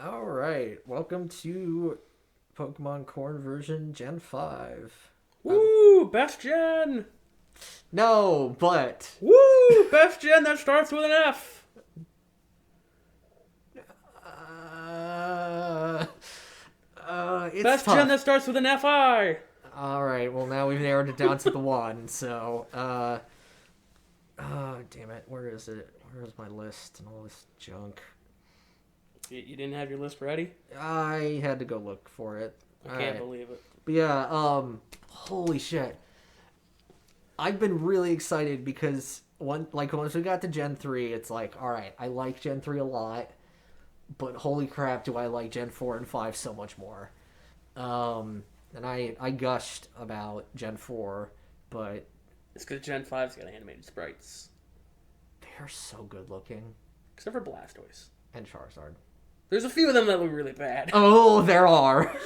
All right, welcome to Pokemon Corn version Gen 5. Woo! Best gen! No, but Woo! Best gen that starts with an F! uh, it's Best gen tough. that starts with an FI! All right, well now we've narrowed it down to the one. So, oh damn it, where is it? Where's my list and all this junk? You didn't have your list ready? I had to go look for it. I can't believe it. But yeah, holy shit. I've been really excited because once we got to Gen 3, it's like, all right, I like Gen 3 a lot, but holy crap, do I like Gen 4 and 5 so much more. And I gushed about Gen 4, but It's because Gen 5's got animated sprites. they're so good looking. Except for Blastoise. And Charizard. There's a few of them that look really bad. Oh, there are.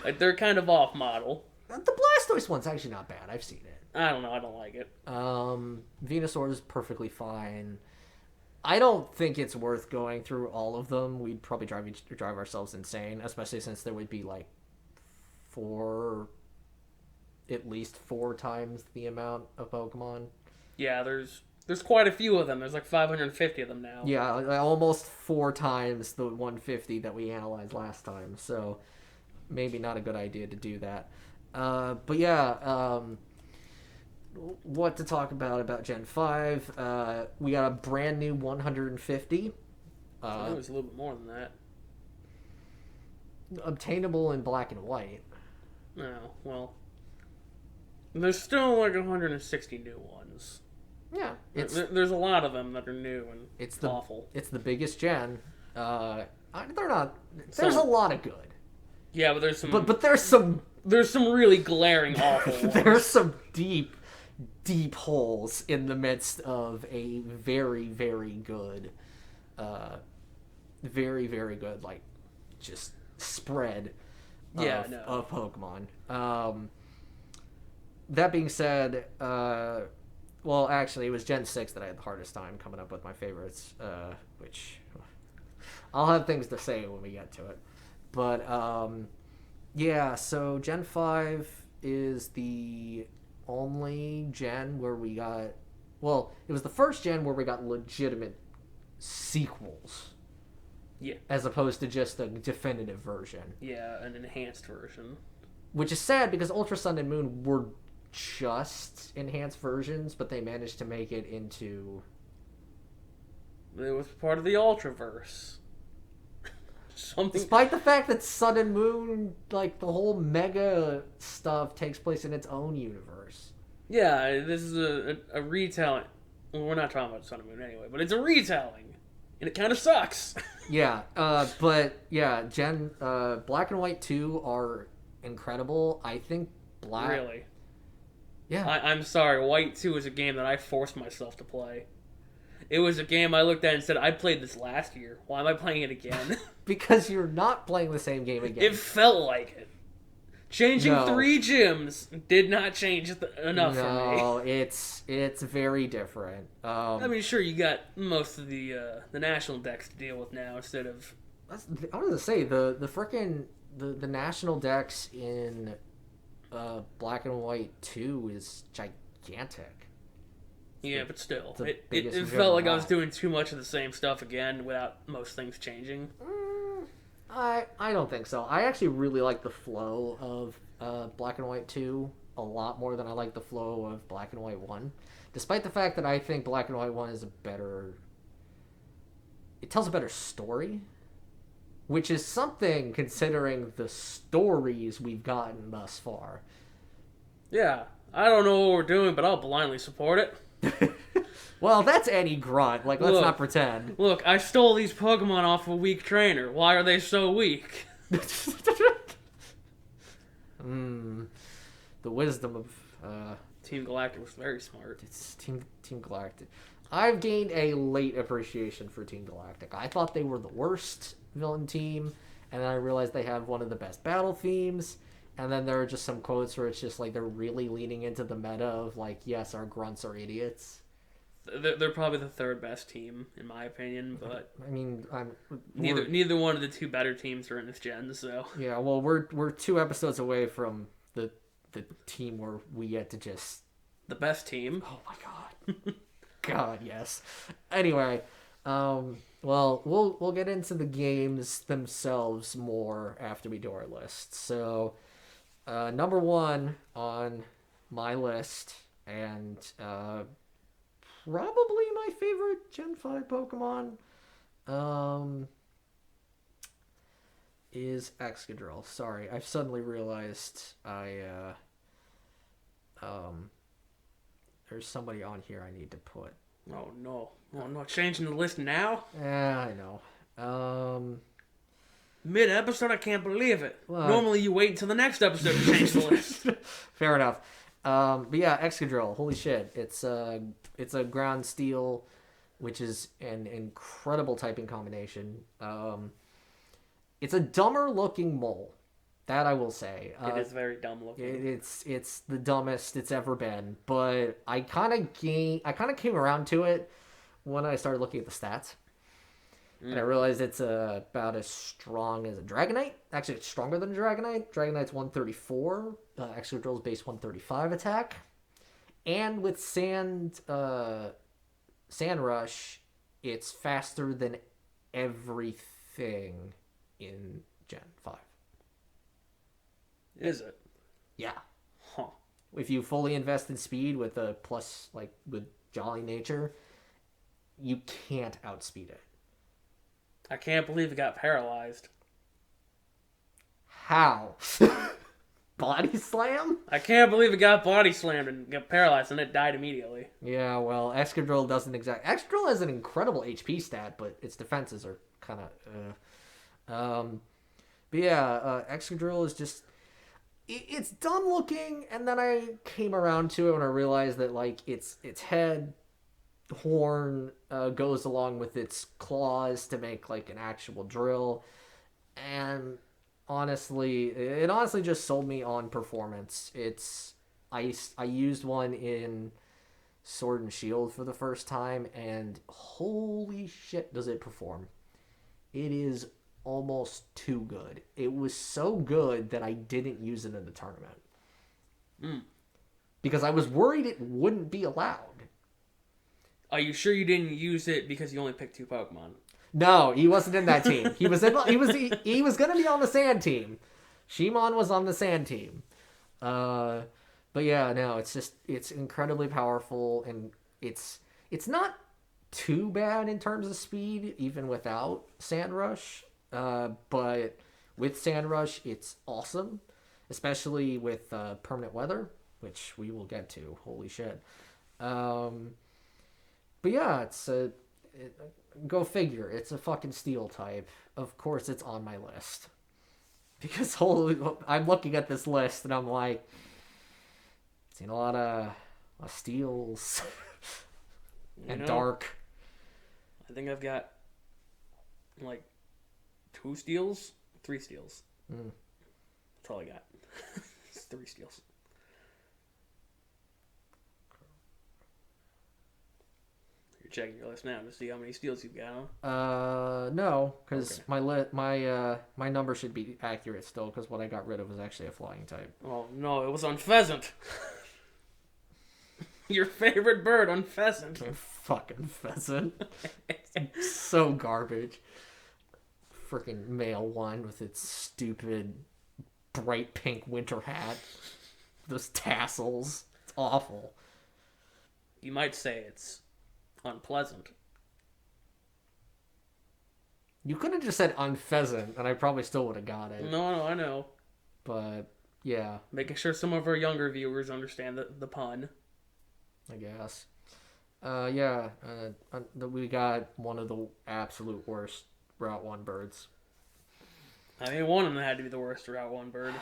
Like, they're kind of off model. The Blastoise one's actually not bad. I've seen it. I don't know, I don't like it. Venusaur is perfectly fine. I don't think it's worth going through all of them. We'd probably drive ourselves insane, especially since there would be like at least four times the amount of Pokemon. Yeah, there's quite a few of them. There's like 550 of them now. Yeah, almost four times the 150 that we analyzed last time. So maybe not a good idea to do that. But yeah, what to talk about Gen 5? We got a brand new 150. I thought it was a little bit more than that. Obtainable in black and white. No, well, there's still like 160 new ones. Yeah, There's a lot of them that are new and awful. It's the biggest gen. They're not. There's a lot of good. Yeah, but there's some. But there's some really glaring awful ones. There's some deep holes in the midst of a very good, very good like just spread. Of Pokemon. That being said, well, actually, it was Gen 6 that I had the hardest time coming up with my favorites, which I'll have things to say when we get to it. But, yeah, so Gen 5 is the only gen where we got... Well, it was the first gen where we got legitimate sequels. Yeah. As opposed to just a definitive version. Yeah, an enhanced version. Which is sad because Ultra Sun and Moon were just enhanced versions, but they managed to make it into... It was part of the Ultraverse. Despite the fact that Sun and Moon, like, the whole mega stuff takes place in its own universe. Yeah, this is a retelling. Well, we're not talking about Sun and Moon anyway, but it's a retelling. And it kind of sucks. Yeah, but, yeah, Black and White 2 are incredible. I think Black... Really? Yeah. I'm sorry, White 2 is a game that I forced myself to play. It was a game I looked at and said, I played this last year. Why am I playing it again? Because you're not playing the same game again. It felt like it. Changing 3 gyms did not change enough for me. No, it's very different. I mean, sure, you got most of the national decks to deal with now instead of... I was gonna say, the frickin' the national decks in Black and White 2 is gigantic. Yeah, but still. It felt like I was doing too much of the same stuff again without most things changing. I don't think so. I actually really like the flow of Black and White 2 a lot more than I like the flow of Black and White 1. Despite the fact that I think Black and White 1 is it tells a better story. Which is something considering the stories we've gotten thus far. Yeah, I don't know what we're doing, but I'll blindly support it. Well, that's any grunt. Like, let's not pretend. Look, I stole these Pokemon off of a weak trainer. Why are they so weak? The wisdom of... Team Galactic was very smart. It's Team Galactic. I've gained a late appreciation for Team Galactic. I thought they were the worst villain team, and then I realized they have one of the best battle themes, and then there are just some quotes where it's just like they're really leaning into the meta of like, yes, our grunts are idiots. They're probably the third best team in my opinion, but I mean, neither one of the two better teams are in this gen. So yeah, well, we're 2 episodes away from the team where we get to just the best team. Oh my god, God, yes. Anyway, well, we'll get into the games themselves more after we do our list. So, number 1 on my list, and probably my favorite Gen 5 Pokemon, is Excadrill. Sorry, I've suddenly realized there's somebody on here I need to put. Oh no, changing the list now? Yeah, I know. Mid-episode, I can't believe it. Normally you wait until the next episode to change the list. Fair enough. But yeah, Excadrill, holy shit. It's a ground steel, which is an incredible typing combination. It's a dumber looking mole. That I will say. It is very dumb looking. It's the dumbest it's ever been. But I kind of came around to it when I started looking at the stats. And I realized it's about as strong as a Dragonite. Actually, it's stronger than a Dragonite. Dragonite's 134. Excadrill's base 135 attack. And with Sand Rush, it's faster than everything in Gen 5. Is it? Yeah. Huh. If you fully invest in speed with a plus, with Jolly Nature, you can't outspeed it. I can't believe it got paralyzed. How? Body slam? I can't believe it got body slammed and got paralyzed and it died immediately. Yeah, well, Excadrill doesn't exactly... Excadrill has an incredible HP stat, but its defenses are kind of... But yeah, Excadrill is just... It's dumb looking, and then I came around to it when I realized that, its head... horn goes along with its claws to make an actual drill, and it honestly just sold me on performance. I used one in Sword and Shield for the first time, and holy shit does it perform. It is almost too good. It was so good that I didn't use it in the tournament because I was worried it wouldn't be allowed. Are you sure you didn't use it because you only picked 2 Pokemon? No, he wasn't in that team. He was going to be on the Sand team. Shimon was on the Sand team. But yeah, no, it's incredibly powerful, and it's not too bad in terms of speed even without Sand Rush. But with Sand Rush, it's awesome, especially with permanent weather, which we will get to. Holy shit. But yeah, go figure. It's a fucking steel type. Of course, it's on my list. Because I'm looking at this list and I'm like, seen a lot of steels and dark. I think I've got 2 steals, 3 steals. That's all I got. 3 steals. Checking your list now to see how many steals you've got, huh? No, because my number should be accurate still, because what I got rid of was actually a flying type. Oh no, it was on Pheasant. Your favorite bird on Pheasant. Fucking Pheasant. So garbage. Freaking male one with its stupid bright pink winter hat. Those tassels. It's awful. You might say it's unpleasant. You could have just said unpheasant, and I probably still would have got it. No, I know. But, yeah. Making sure some of our younger viewers understand the pun. I guess. Yeah. We got one of the absolute worst Route 1 birds. I mean, one of them had to be the worst Route 1 bird.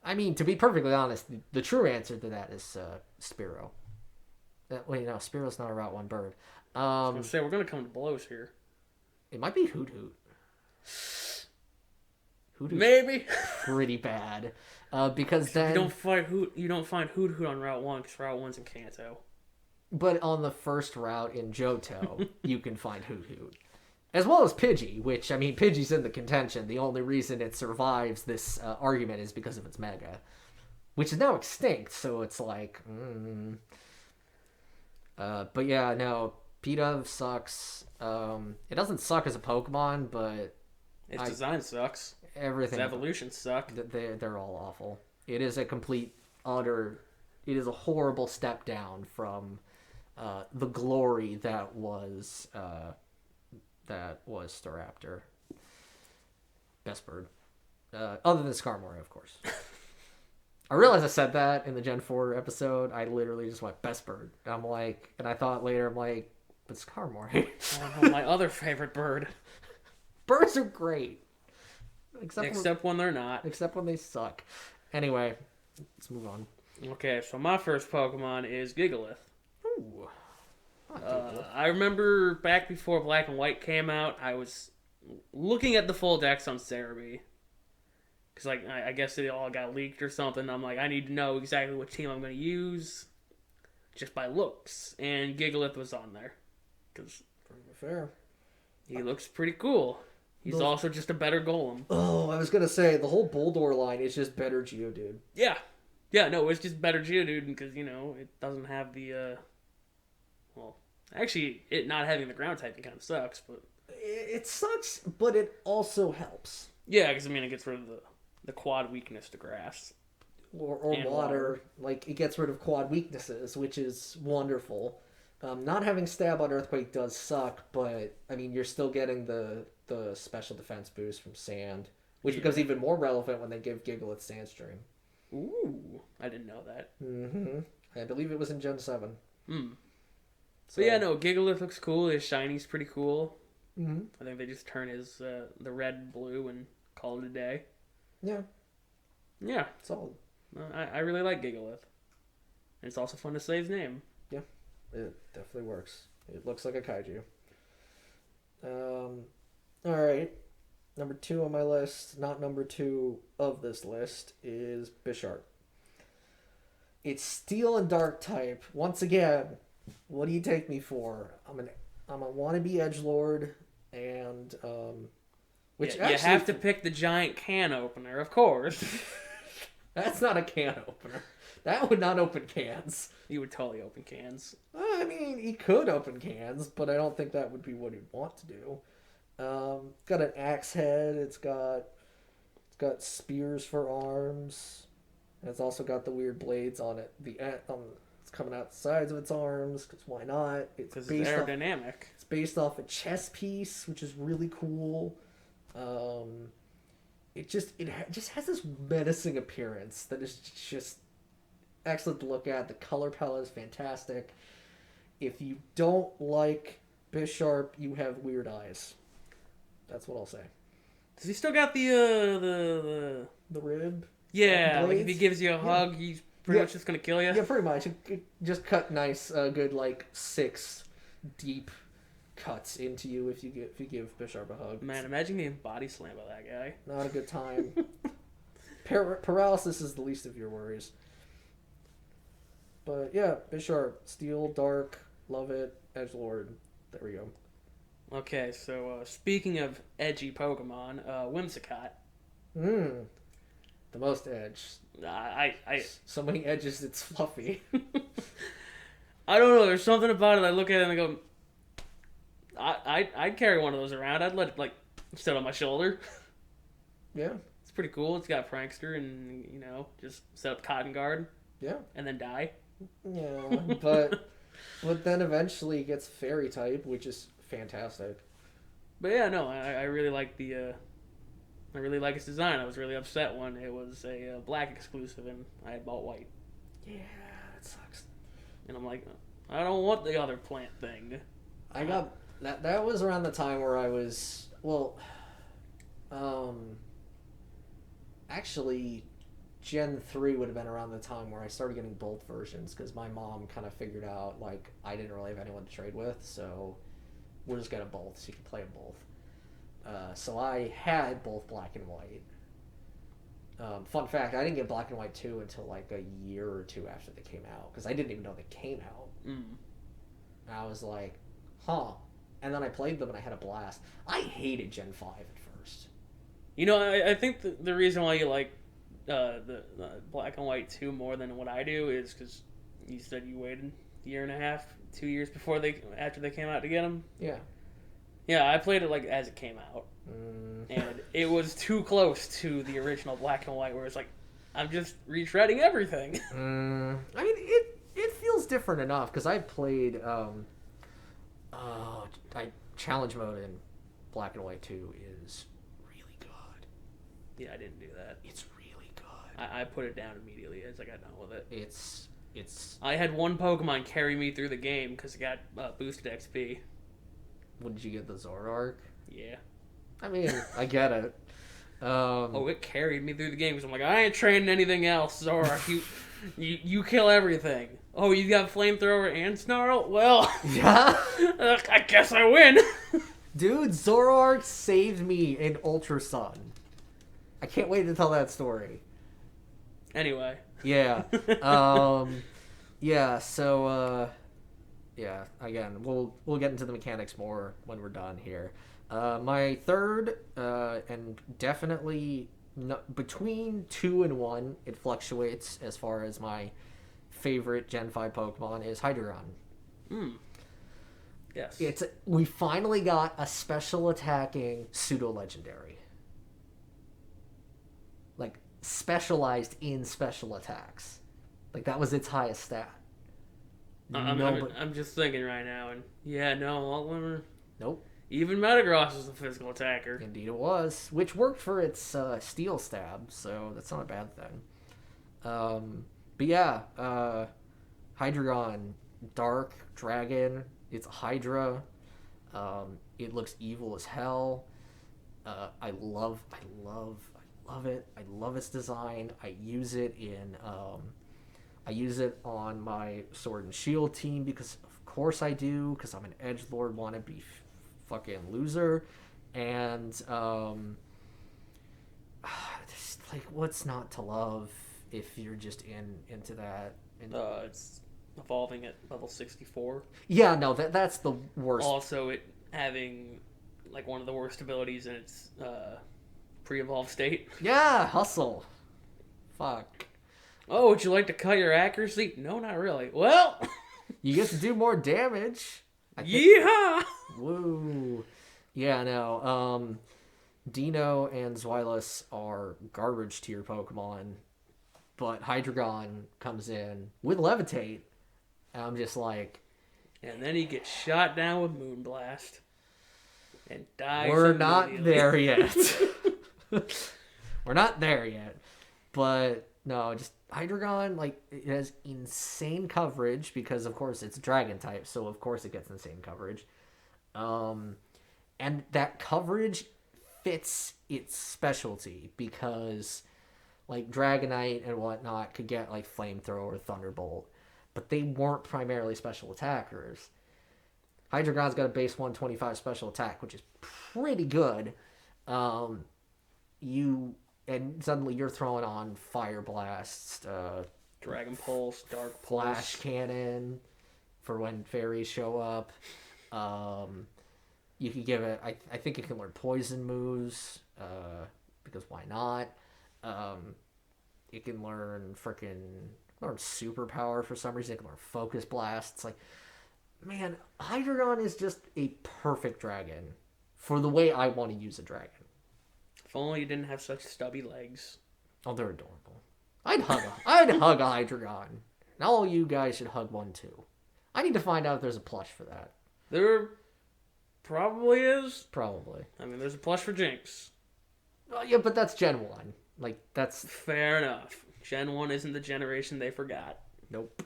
I mean, to be perfectly honest, the true answer to that is Spearow. Wait, no, Spearow's not a Route 1 bird. I was going to say, we're going to come to blows here. It might be Hoot Hoot. Hoot Hoot's maybe pretty bad. Because then you don't find Hoot Hoot on Route 1 because Route 1's in Kanto. But on the first route in Johto, you can find Hoot Hoot. As well as Pidgey, which, I mean, Pidgey's in the contention. The only reason it survives this argument is because of its Mega, which is now extinct, so it's like... but yeah, no, Pidove sucks. It doesn't suck as a Pokemon, but... Its design sucks. Everything. Its evolution sucked. They're all awful. It is a complete, utter... It is a horrible step down from the glory that was Staraptor. Best bird. Other than Skarmory, of course. I realized I said that in the Gen 4 episode. I literally just went, best bird. I'm like, and I thought later, I'm like, but Skarmory. Oh, my other favorite bird. Birds are great. Except when they're not. Except when they suck. Anyway, let's move on. Okay, so my first Pokemon is Gigalith. Ooh. I remember back before Black and White came out, I was looking at the full decks on Cerebi. Because, like, I guess it all got leaked or something. I'm like, I need to know exactly what team I'm going to use just by looks. And Gigalith was on there. Because fair. He looks pretty cool. He's also just a better Golem. Oh, I was going to say, the whole Bulldor line is just better Geodude. Yeah. Yeah, no, it's just better Geodude because, you know, it doesn't have the, well, actually, it not having the ground typing kind of sucks, but... It sucks, but it also helps. Yeah, because, I mean, it gets rid of the quad weakness to grass. Or water. Like, it gets rid of quad weaknesses, which is wonderful. Not having Stab on Earthquake does suck, but, I mean, you're still getting the special defense boost from Sand, which becomes even more relevant when they give Gigalith Sandstream. Ooh, I didn't know that. Mm-hmm. I believe it was in Gen 7. So yeah, no, Gigalith looks cool. His shiny's pretty cool. Mm-hmm. I think they just turn his the red and blue and call it a day. Yeah. Yeah. Solid. I really like Gigalith. And it's also fun to say his name. Yeah, it definitely works. It looks like a kaiju. Alright. Number 2 on my list, not number 2 of this list, is Bisharp. It's Steel and Dark type. Once again, what do you take me for? I'm a wannabe edgelord, and which yeah, you have to pick the giant can opener, of course. That's not a can opener. That would not open cans. He would totally open cans. I mean, he could open cans, but I don't think that would be what he'd want to do. Got an axe head. It's got spears for arms. And it's also got the weird blades on it. It's coming out the sides of its arms, because why not? It's aerodynamic. It's based off a chess piece, which is really cool. It just has this menacing appearance that is just excellent to look at. The color palette is fantastic. If you don't like Bisharp, you have weird eyes. That's what I'll say. Does he still got the rib? Yeah, like if he gives you a hug, he's pretty much just gonna kill you. Yeah, pretty much. It just cut nice, good like 6 deep cuts into you if you give Bisharp a hug. Man, imagine getting body slammed by that guy. Not a good time. Paralysis is the least of your worries. But yeah, Bisharp, Steel, Dark, love it, Edgelord. There we go. Okay, so speaking of edgy Pokemon, Whimsicott. The most edge. So many edges, it's fluffy. I don't know. There's something about it. I look at it and I go, I'd carry one of those around. I'd let it like sit on my shoulder. Yeah, it's pretty cool. It's got Prankster and just set up Cotton Guard. Yeah, and then die. Yeah, but then eventually it gets Fairy type, which is fantastic. But yeah, no, I really like I really like its design. I was really upset when it was a black exclusive and I had bought white. Yeah, that sucks. And I'm like, I don't want the other plant thing. I got that was around the time where I was actually Gen 3 would have been around the time where I started getting both versions because my mom kind of figured out like I didn't really have anyone to trade with, so we'll just get them both so you can play them both. So I had both black and white. Fun fact, I didn't get black and white 2 until like a year or 2 after they came out because I didn't even know they came out. And I was like, huh. And then I played them and I had a blast. I hated Gen 5 at first. You know, I think the reason why you like the Black and White 2 more than what I do is because you said you waited a year and a half, 2 years after they came out to get them. Yeah. Yeah, I played it like as it came out. And it was too close to the original Black and White where it's like, I'm just retreading everything. I mean, it feels different enough because I played challenge mode in Black and White 2 is really good. Yeah, I didn't do that. It's really good. I put it down immediately as I got done with it. It's. I had one Pokemon carry me through the game because it got boosted XP. What did you get, the Zoroark? Yeah. I mean, I get it. It carried me through the game because I'm like, I ain't training anything else, Zoroark. you kill everything. Oh, you got Flamethrower and Snarl? Well, yeah. I guess I win. Dude, Zoroark saved me in Ultra Sun. I can't wait to tell that story. Anyway. Yeah. Yeah, so, yeah, again, we'll get into the mechanics more when we're done here. My third, and definitely between 2 and 1, it fluctuates as far as my favorite Gen 5 Pokemon is Hydreigon. Yes. We finally got a special attacking pseudo-legendary. Like, specialized in special attacks. Like, that was its highest stat. I'm just thinking right now, and yeah, no, all women. Nope. Even Metagross was a physical attacker. Indeed it was, which worked for its steel stab, so that's not a bad thing. But yeah, Hydreigon, Dark Dragon, it's a Hydra. It looks evil as hell. I love it. I love its design. I use it on my Sword and Shield team because of course I do, because I'm an edgelord wannabe fucking loser. And like, what's not to love if you're just into that? It's evolving at level 64. Yeah, no, that's the worst. Also, it having like one of the worst abilities in its pre-evolved state. Yeah, hustle. Fuck. Oh, would you like to cut your accuracy? No, not really. Well, you get to do more damage. Yeehaw! Woo. Yeah, no. Dino and Zweilous are garbage tier Pokemon, but Hydreigon comes in with Levitate, and I'm just like... And then he gets shot down with Moonblast and dies. We're not there yet. We're not there yet. But, no, just Hydreigon, like, it has insane coverage because, of course, it's Dragon type, so of course it gets insane coverage. And that coverage fits its specialty because, like, Dragonite and whatnot could get, like, Flamethrower or Thunderbolt, but they weren't primarily special attackers. Hydreigon's got a base 125 special attack, which is pretty good. And suddenly you're throwing on Fire Blast, Dragon Pulse, Dark Flash Cannon for when fairies show up. You could give it... I think it can learn poison moves, because why not? It can learn superpower for some reason. It can learn Focus Blast. It's like, man, Hydreigon is just a perfect dragon for the way I want to use a dragon. If only you didn't have such stubby legs. Oh, they're adorable. I'd hug a Hydreigon. And all you guys should hug one too. I need to find out if there's a plush for that. There probably is. Probably. I mean, there's a plush for Jinx. Oh, yeah, but that's Gen 1. Like, that's... Fair enough. Gen 1 isn't the generation they forgot. Nope.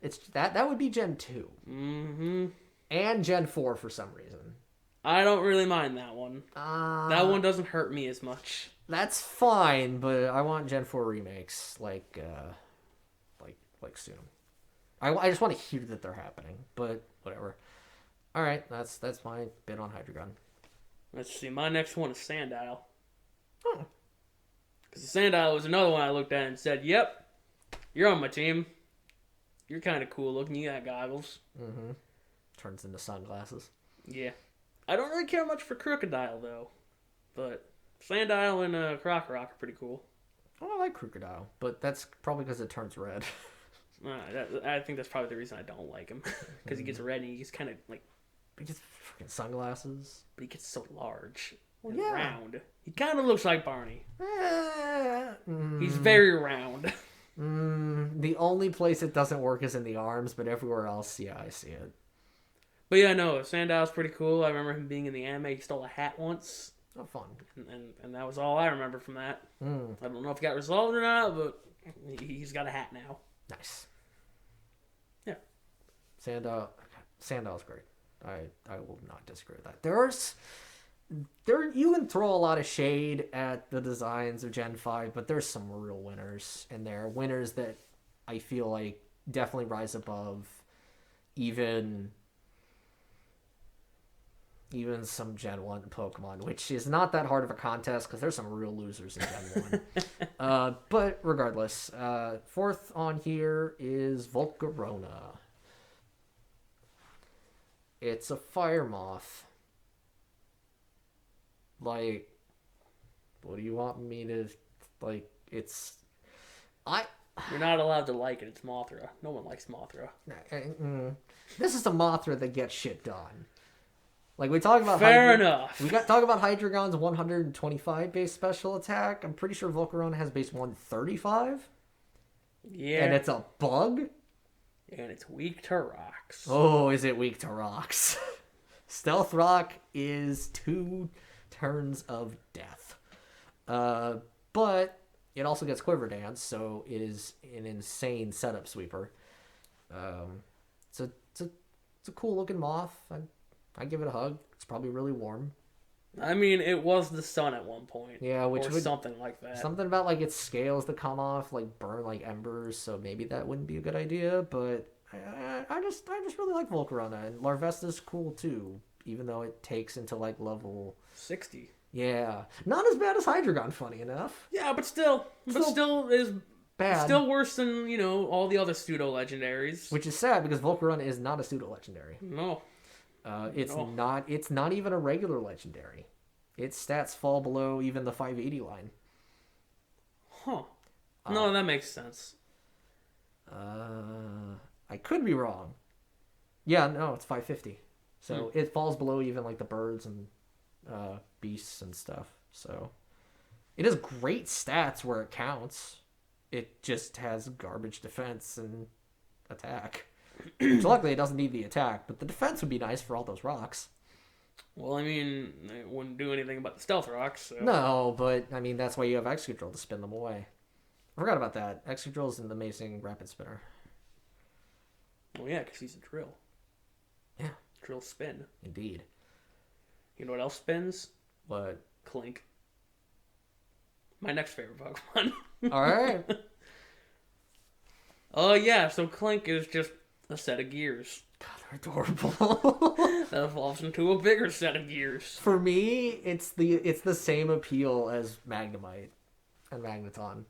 It's that would be Gen 2. Mm-hmm. And Gen 4 for some reason. I don't really mind that one. That one doesn't hurt me as much. That's fine, but I want Gen 4 remakes, like soon. I just want to hear that they're happening, but whatever. All right, that's my bit on Hydreigon. Let's see. My next one is Sandile. Oh. Because the Sandile was another one I looked at and said, yep, you're on my team. You're kind of cool looking. You got goggles. Mm-hmm. turns into sunglasses. Yeah. I don't really care much for Crocodile, though. But Sandile and Krokorok are pretty cool. Oh, I like Crocodile, but that's probably because it turns red. I think that's probably the reason I don't like him. Because he gets red and he's kind of like... He gets freaking sunglasses. But he gets so large and yeah. round. He kind of looks like Barney. He's very round. The only place it doesn't work is in the arms, but everywhere else, yeah, I see it. But yeah, no, Sandile's pretty cool. I remember him being in the anime. He stole a hat once. Oh, fun. And that was all I remember from that. I don't know if it got resolved or not, but he's got a hat now. Nice. Yeah. Sandile's great. I will not disagree with that. You can throw a lot of shade at the designs of Gen 5, but there's some real winners in there. Winners that I feel like definitely rise above even some Gen 1 Pokemon, which is not that hard of a contest because there's some real losers in Gen 1. But regardless, fourth on here is Volcarona. It's a fire moth. Like, what do you want me to... Like, it's... You're not allowed to like it. It's Mothra. No one likes Mothra. This is a Mothra that gets shit done. Like, we talk about... Fair enough. We talk about Hydreigon's 125 base special attack. I'm pretty sure Volcarona has base 135. Yeah. And it's a bug. And it's weak to rocks. Oh, is it weak to rocks? Stealth Rock is 2 turns of death. But it also gets Quiver Dance, so it is an insane setup sweeper. It's a cool looking moth. I give it a hug. It's probably really warm. I mean, it was the sun at one point. Yeah, or something like that. Something about like its scales that come off like burn like embers, so maybe that wouldn't be a good idea. But I just really like Volcarona, and Larvesta's cool too, even though it takes into like level 60. Yeah, not as bad as Hydreigon, funny enough. Yeah, but still is bad. Still worse than all the other pseudo legendaries. Which is sad because Volcarona is not a pseudo legendary. No. It's not. It's not even a regular legendary. Its stats fall below even the 580 line. Huh. No, that makes sense. I could be wrong. Yeah, no, it's 550. So it falls below even like the birds and beasts and stuff. So it has great stats where it counts. It just has garbage defense and attack. So luckily, it doesn't need the attack, but the defense would be nice for all those rocks. Well, I mean, it wouldn't do anything about the stealth rocks. So. No, but I mean, that's why you have Excadrill to spin them away. I forgot about that. Excadrill is an amazing rapid spinner. Oh, yeah, because he's a drill. Yeah. Drill spin. Indeed. You know what else spins? What? Clink. My next favorite Pokemon. All right. Oh, yeah, so Clink is just a set of gears. God, they're adorable. That evolves into a bigger set of gears. For me, it's the same appeal as Magnemite and Magneton.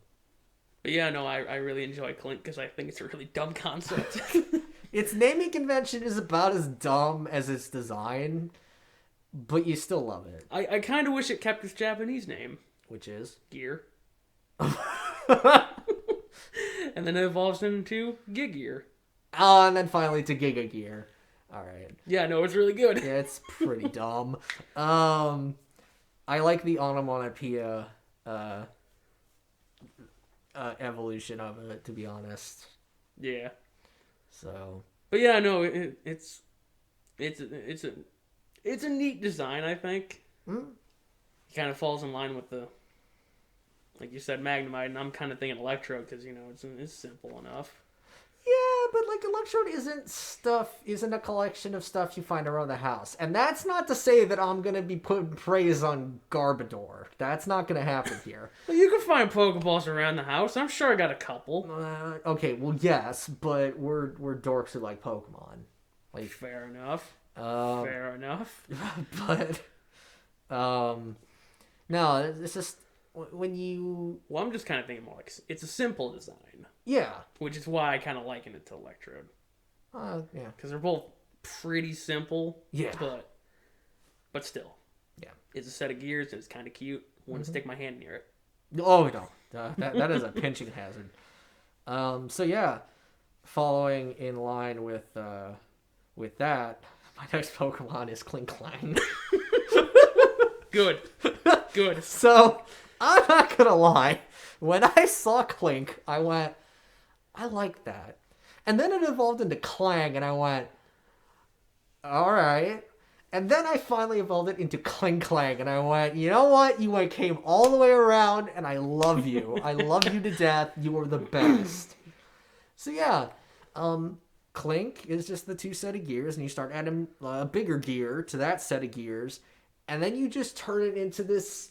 But yeah, no, I really enjoy Clink because I think it's a really dumb concept. Its naming convention is about as dumb as its design, but you still love it. I kind of wish it kept its Japanese name. Which is? Gear. And then it evolves into Gigear. Oh, and then finally to Giga Gear. All right. Yeah, no, it's really good. Yeah, it's pretty dumb. I like the onomatopoeia evolution of it, to be honest. Yeah. So. But yeah, no, it's a neat design, I think. It kind of falls in line with the, like you said, Magnemite, and I'm kind of thinking Electrode because it's simple enough. Yeah, but like Electrode isn't a collection of stuff you find around the house. And that's not to say that I'm going to be putting praise on Garbodor. That's not going to happen here. Well, you can find Pokeballs around the house. I'm sure I got a couple. Okay, well, yes, but we're dorks who like Pokemon. Like, fair enough. Fair enough. But, no, it's just, when you... Well, I'm just kind of thinking more like, it's a simple design. Yeah. Which is why I kind of liken it to Electrode. Yeah. Because they're both pretty simple. Yeah. But still. Yeah. It's a set of gears, and it's kind of cute. I want to stick my hand near it. Oh, no. That is a pinching hazard. So, yeah. Following in line with that, my next Pokemon is Klinklang. Good. So, I'm not gonna lie. When I saw Clink, I went, I like that. And then it evolved into Clang, and I went, alright. And then I finally evolved it into Klinklang, and I went, you know what? You came all the way around, and I love you. I love you to death. You are the best. So yeah, Clink is just the 2 set of gears, and you start adding a bigger gear to that set of gears, and then you just turn it into this,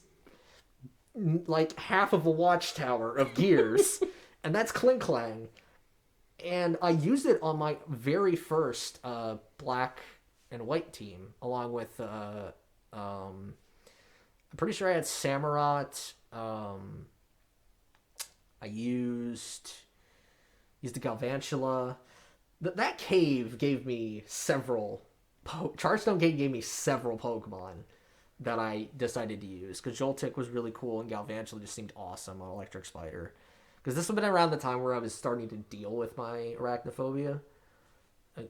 like, half of a watchtower of gears, and that's Klinklang. And I used it on my very first black and white team, along with, I'm pretty sure I had Samurott. I used the Galvantula. That cave gave me several... Chargestone Cave gave me several Pokemon that I decided to use, because Joltik was really cool, and Galvantula just seemed awesome on Electric Spider. Because this would have been around the time where I was starting to deal with my arachnophobia.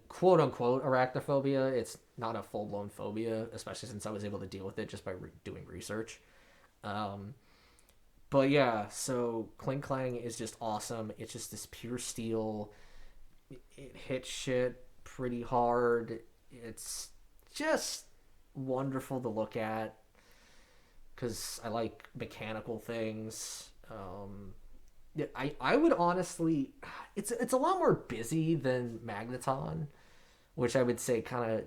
Quote-unquote arachnophobia. It's not a full-blown phobia, especially since I was able to deal with it just by doing research. But yeah, so Klinklang is just awesome. It's just this pure steel. It hits shit pretty hard. It's just wonderful to look at, because I like mechanical things. I would honestly, it's a lot more busy than Magneton, which I would say kind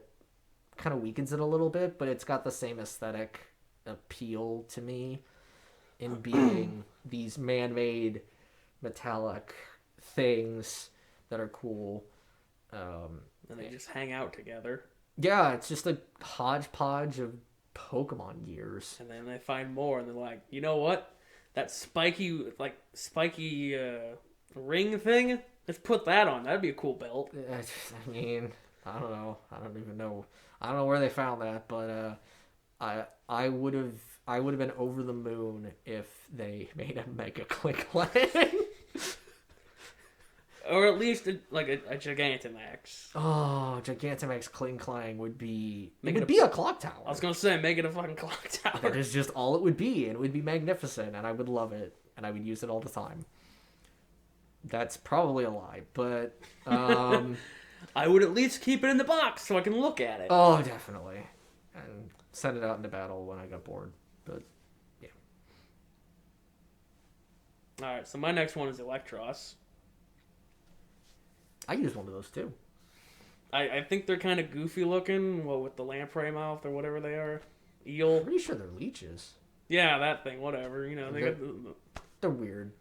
of weakens it a little bit, but it's got the same aesthetic appeal to me in being these man-made metallic things that are cool. And they just hang out together. Yeah, it's just a hodgepodge of Pokemon gears. And then they find more, and they're like, you know what? That spiky ring thing? Let's put that on. That'd be a cool belt. I mean, I don't know. I don't even know. I don't know where they found that, but I would have been over the moon if they made a Mega Klinklang. Or at least a Gigantamax. Oh, Gigantamax Klinklang would be... It would be a clock tower. I was going to say, make it a fucking clock tower. That is just all it would be, and it would be magnificent, and I would love it, and I would use it all the time. That's probably a lie, but... I would at least keep it in the box so I can look at it. Oh, definitely. And send it out into battle when I got bored, but yeah. Alright, so my next one is Electros. I used one of those too. I think they're kind of goofy looking, with the lamprey mouth or whatever they are. Eel. I'm pretty sure they're leeches. Yeah, that thing, whatever. You know, they're weird.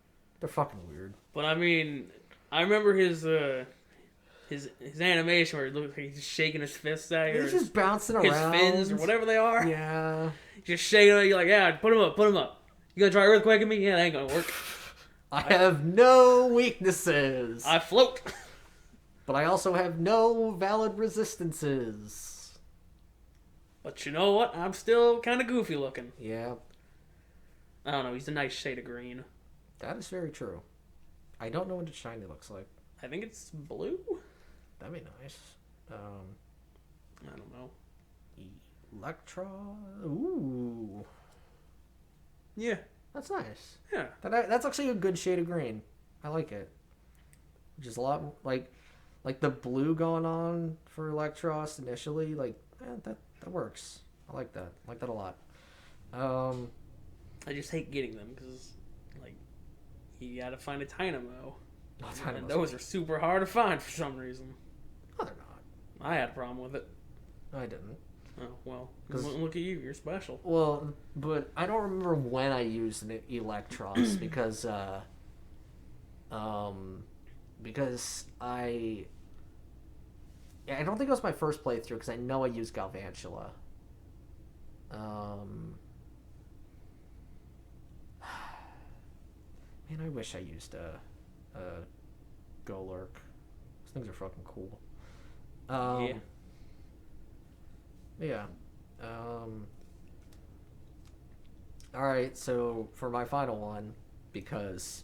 They're fucking weird. But I mean, I remember his animation where it looks like he's just shaking his fists at you. He's just bouncing around. His fins or whatever they are. Yeah. Just shaking it. You're like, yeah, put him up. You gonna try earthquake at me? Yeah, that ain't gonna work. I have no weaknesses. I float. But I also have no valid resistances. But you know what? I'm still kind of goofy looking. Yeah. I don't know. He's a nice shade of green. That is very true. I don't know what a shiny looks like. I think it's blue. That'd be nice. I don't know. Electro. Ooh. Yeah. That's nice. Yeah. That's actually a good shade of green. I like it. Which is a lot like the blue going on for Electros initially. That works. I like that. I like that a lot. I just hate getting them because, you gotta find a Dynamo. And those are super hard to find for some reason. No, they're not. I had a problem with it. I didn't. Oh, well. Look at you. You're special. Well, but I don't remember when I used an Electros because I don't think it was my first playthrough because I know I used Galvantula. Man, I wish I used a Golurk. Those things are fucking cool. Yeah. Yeah. All right, so for my final one, because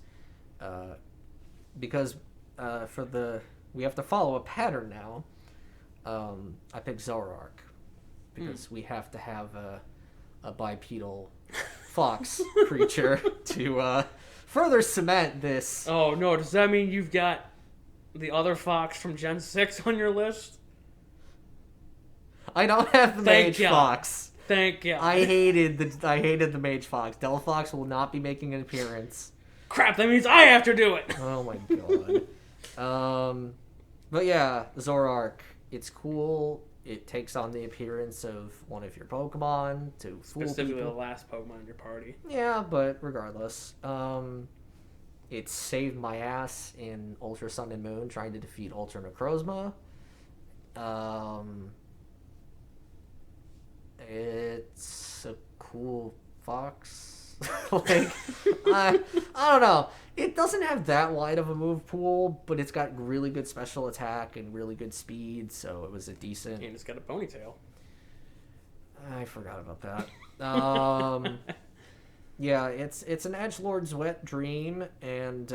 because for the we have to follow a pattern now. I picked Zoroark because we have to have a bipedal fox creature to further cement this. Oh no! Does that mean you've got the other fox from Gen 6 on your list? I don't have the Mage Fox. Thank you. I hated the Mage Fox. Delphox will not be making an appearance. Crap! That means I have to do it. Oh my god. But yeah, Zoroark. It's cool. It takes on the appearance of one of your Pokemon to fool Specifically people. the last Pokemon in your party. Yeah, but regardless, it saved my ass in Ultra Sun and Moon trying to defeat Ultra Necrozma. It's a cool fox. Like, I don't know. It doesn't have that wide of a move pool, but it's got really good special attack and really good speed, so it was a decent. And it's got a ponytail. I forgot about that. Yeah, it's an edgelord's wet dream, and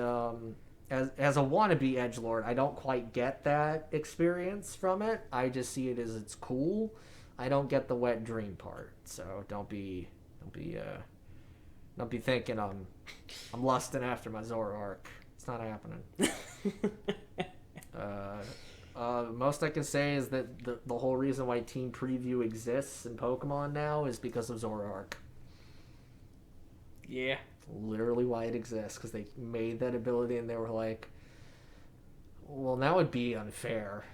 as a wannabe edgelord, I don't quite get that experience from it. I just see it as it's cool. I don't get the wet dream part, so don't be thinking I'm lusting after my Zoroark. It's not happening. Most I can say is that the whole reason why Team Preview exists in Pokemon now is because of Zoroark. Yeah. Literally why it exists, because they made that ability and they were like, well, that would be unfair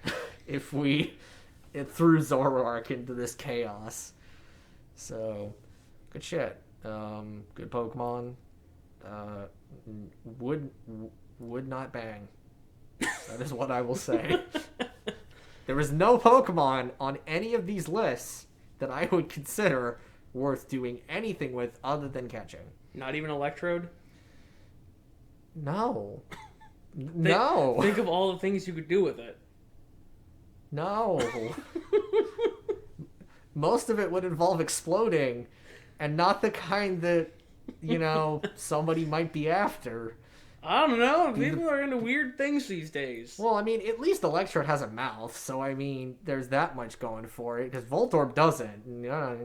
if it threw Zoroark into this chaos. So, good shit. Good Pokemon. Would not bang. That is what I will say. There is no Pokemon on any of these lists that I would consider worth doing anything with other than catching. Not even Electrode? No. No. Think of all the things you could do with it. No. Most of it would involve exploding, and not the kind that, somebody might be after. I don't know. People are into weird things these days. Well, I mean, at least Electrode has a mouth, so I mean, there's that much going for it, because Voltorb doesn't. I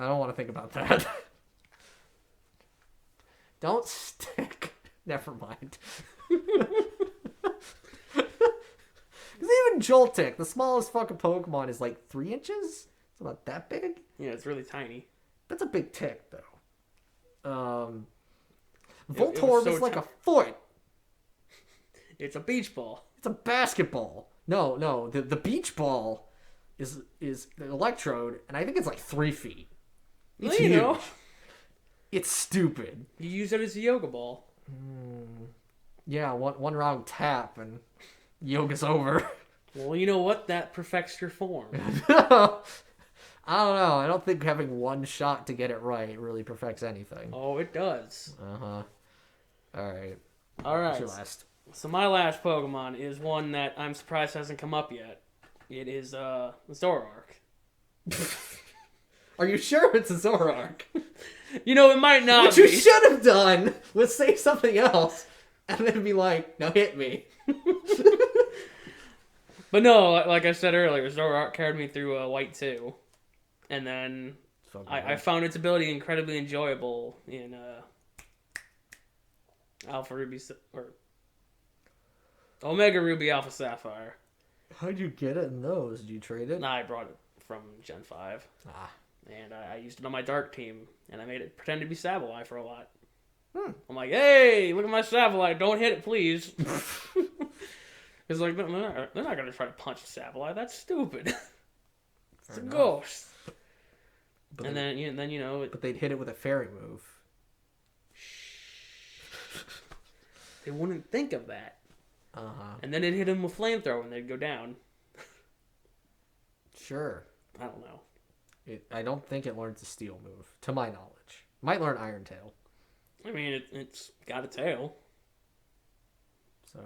don't want to think about that. Don't stick. Never mind. Because even Joltik, the smallest fucking Pokemon, is like 3 inches? It's not that big. Yeah, it's really tiny. That's a big tick, though. Voltorb is like a foot. It's a beach ball. It's a basketball. No, the beach ball is the Electrode, and I think it's like 3 feet. It's huge. It's stupid. You use it as a yoga ball. Yeah, one wrong tap and yoga's over. Well, you know what? That perfects your form. I don't know. I don't think having one shot to get it right really perfects anything. Oh, it does. Uh-huh. All right. What's your last? So my last Pokemon is one that I'm surprised hasn't come up yet. It is Zoroark. Are you sure it's a Zoroark? It might not What be. you should have done was say something else and then be like, "No, hit me." But no, like I said earlier, Zoroark carried me through White 2. And then I found its ability incredibly enjoyable in Alpha Ruby or Omega Ruby Alpha Sapphire. How'd you get it in those? Did you trade it? Nah, I brought it from Gen 5. And I used it on my Dark team, and I made it pretend to be Sableye for a lot. I'm like, hey, look at my Sableye, don't hit it, please. It's like, they're not going to try to punch a Sableye, that's stupid. It's a ghost. But and then but they'd hit it with a fairy move. They wouldn't think of that. And then it hit him with flamethrower and they'd go down. Sure. I don't know. I don't think it learns the steel move, to my knowledge. Might learn Iron Tail. I mean, it's got a tail.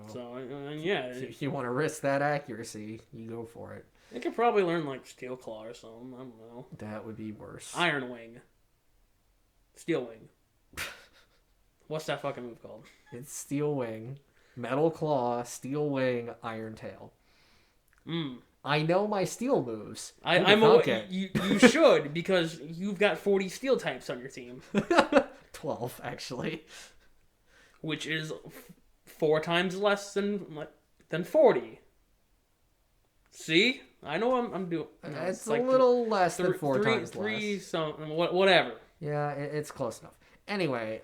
So yeah. If you want to risk that accuracy, you go for it. They could probably learn, like, Steel Claw or something. I don't know. That would be worse. Iron Wing. Steel Wing. What's that fucking move called? It's Steel Wing, Metal Claw, Steel Wing, Iron Tail. I know my steel moves. You should, because you've got 40 steel types on your team. 12, actually. Which is 4 times less than 40. See? I know I'm doing... It's like a little less than 4 times three less. Something, whatever. Yeah, it's close enough. Anyway,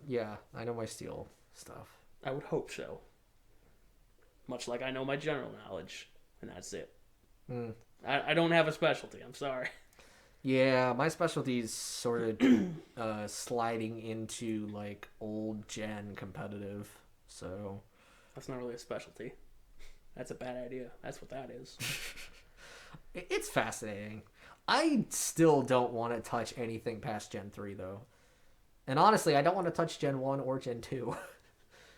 yeah, I know my steel stuff. I would hope so. Much like I know my general knowledge, and that's it. I don't have a specialty, I'm sorry. Yeah, my specialty's sort of sliding into, like, old gen competitive, so... That's not really a specialty. That's a bad idea. That's what that is. It's fascinating. I still don't want to touch anything past Gen 3, though. And honestly, I don't want to touch Gen 1 or Gen 2.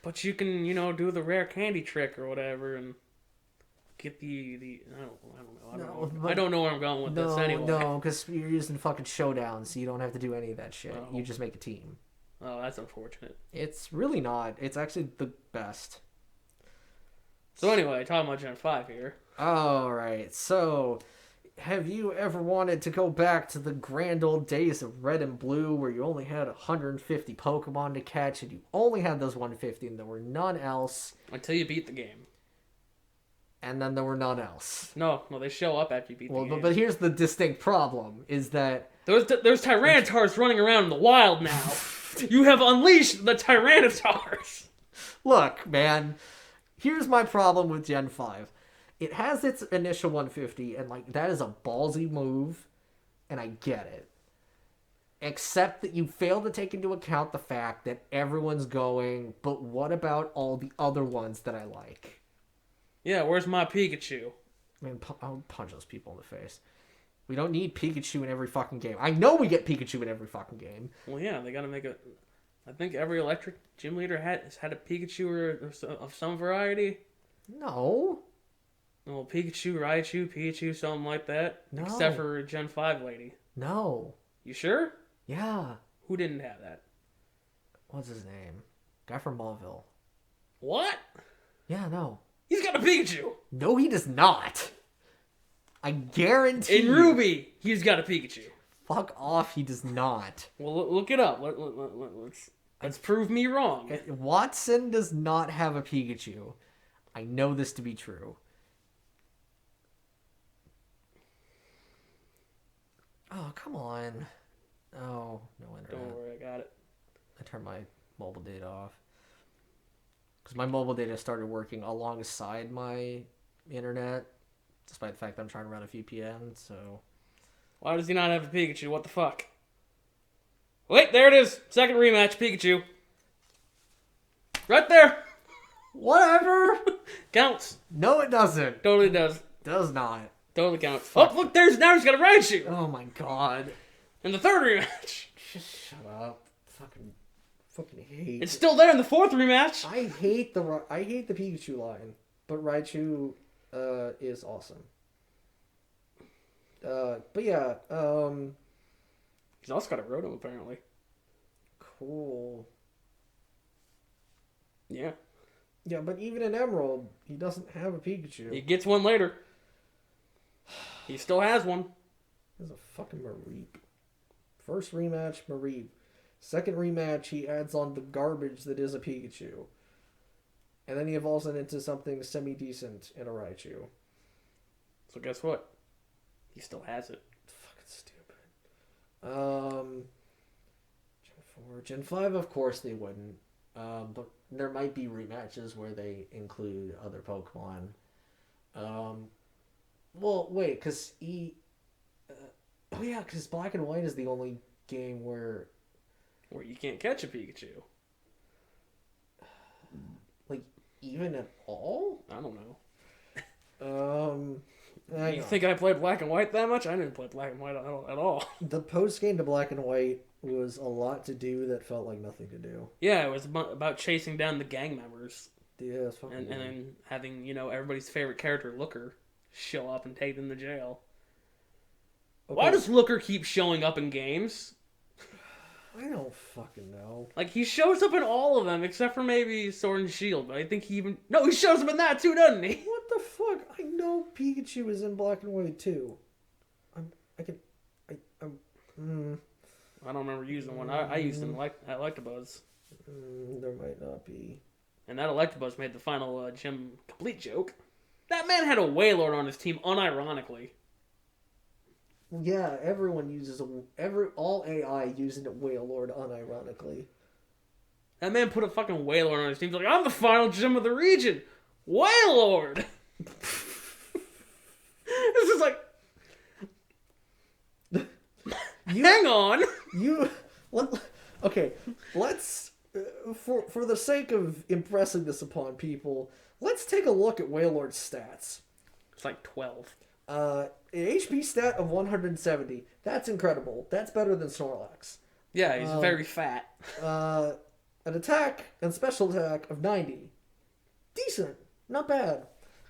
But you can, do the rare candy trick or whatever and get the I don't know where I'm going with this anyway. No, because you're using fucking Showdown, so you don't have to do any of that shit. You just make a team. Oh, that's unfortunate. It's really not. It's actually the best. So anyway, talking about Gen 5 here. Alright, so... Have you ever wanted to go back to the grand old days of Red and Blue where you only had 150 Pokemon to catch and you only had those 150 and there were none else? Until you beat the game. And then there were none else. No, they show up after you beat the game. But here's the distinct problem, is that... There's Tyrantars running around in the wild now. You have unleashed the Tyrantars. Look, man, here's my problem with Gen 5. It has its initial 150, and, like, that is a ballsy move, and I get it. Except that you fail to take into account the fact that everyone's going, but what about all the other ones that I like? Yeah, where's my Pikachu? I mean, I'll punch those people in the face. We don't need Pikachu in every fucking game. I know we get Pikachu in every fucking game. Well, yeah, they gotta make I think every electric gym leader has had a Pikachu or of some variety. No. Well, Pikachu, Raichu, something like that. No. Except for Gen 5 lady. No. You sure? Yeah. Who didn't have that? What's his name? Guy from Mauville. What? Yeah, no. He's got a Pikachu! No, he does not. I guarantee In Ruby, he's got a Pikachu. Fuck off, he does not. Well, look it up. Let's prove me wrong. Watson does not have a Pikachu. I know this to be true. Oh, come on. Oh, no internet. Don't worry, I got it. I turned my mobile data off. Because my mobile data started working alongside my internet, despite the fact that I'm trying to run a VPN, so... Why does he not have a Pikachu? What the fuck? Wait, there it is! Second rematch, Pikachu. Right there! Whatever! Counts. No, it doesn't. Totally does. Does not. Totally counts. Fuck. Oh, look, now he's got a Raichu! Oh my god. And the third rematch. Just shut up. Fucking hate. It's still there in the fourth rematch. I hate the Pikachu line, but Raichu is awesome. But yeah, he's also got a Rotom apparently. Cool. Yeah. Yeah, but even in Emerald, he doesn't have a Pikachu. He gets one later. He still has one. There's a fucking Mareep. First rematch, Mareep. Second rematch, he adds on the garbage that is a Pikachu. And then he evolves it into something semi-decent in a Raichu. So guess what? He still has it. Fucking stupid. Gen 4. Gen 5, of course they wouldn't. But there might be rematches where they include other Pokemon. Well, wait, because because Black and White is the only game where you can't catch a Pikachu. Like, even at all? I don't know. You know. think I played Black and White that much? I didn't play Black and White at all. The post-game to Black and White was a lot to do that felt like nothing to do. Yeah, it was about chasing down the gang members. Yeah, it's fucking and then having, everybody's favorite character, Looker, show up and take them to jail. Okay. Why does Looker keep showing up in games? I don't fucking know. Like, he shows up in all of them, except for maybe Sword and Shield, but I think he even... No, he shows up in that too, doesn't he? What the fuck? I know Pikachu is in Black and White too. I don't remember using one. I used an Electabuzz. There might not be. And that Electabuzz made the final gym complete joke. That man had a Wailord on his team, unironically. Yeah, everyone uses all AI using a Wailord unironically. That man put a fucking Wailord on his team. He's like, I'm the final gym of the region! Wailord! This is like... Hang on! Okay, let's... For the sake of impressing this upon people, let's take a look at Wailord's stats. It's like 12. An HP stat of 170. That's incredible. That's better than Snorlax. Yeah, he's very fat. An attack and special attack of 90. Decent. Not bad.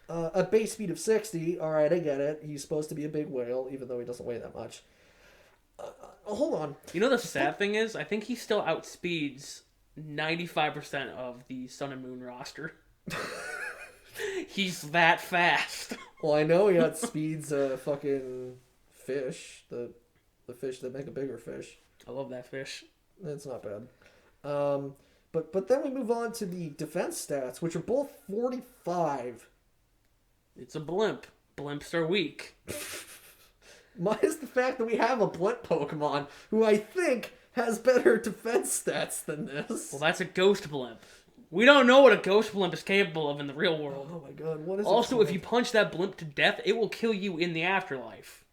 A base speed of 60. Alright, I get it. He's supposed to be a big whale, even though he doesn't weigh that much. Hold on. You know the sad thing is? I think he still outspeeds 95% of the Sun and Moon roster. He's that fast. Well, I know he outspeeds a fucking fish. The fish that make a bigger fish. I love that fish. That's not bad. But then we move on to the defense stats, which are both 45. It's a blimp. Blimps are weak. Minus the fact that we have a blimp Pokemon who I think has better defense stats than this. Well, that's a ghost blimp. We don't know what a ghost blimp is capable of in the real world. Oh my god, what is also, if you punch that blimp to death, it will kill you in the afterlife.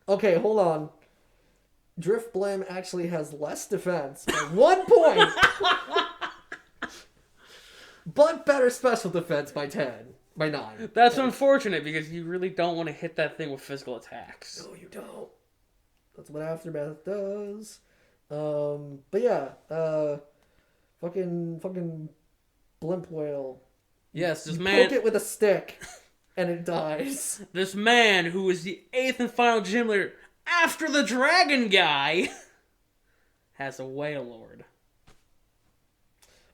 Okay, hold on. Drift Blim actually has less defense by 1 point. But better special defense by 10. By 9. That's unfortunate because you really don't want to hit that thing with physical attacks. No, you don't. That's what Aftermath does. But yeah, fucking blimp whale. Yes, this you man... poke it with a stick, and it dies. This man, who is the 8th and final gym leader after the dragon guy, has a Wailord.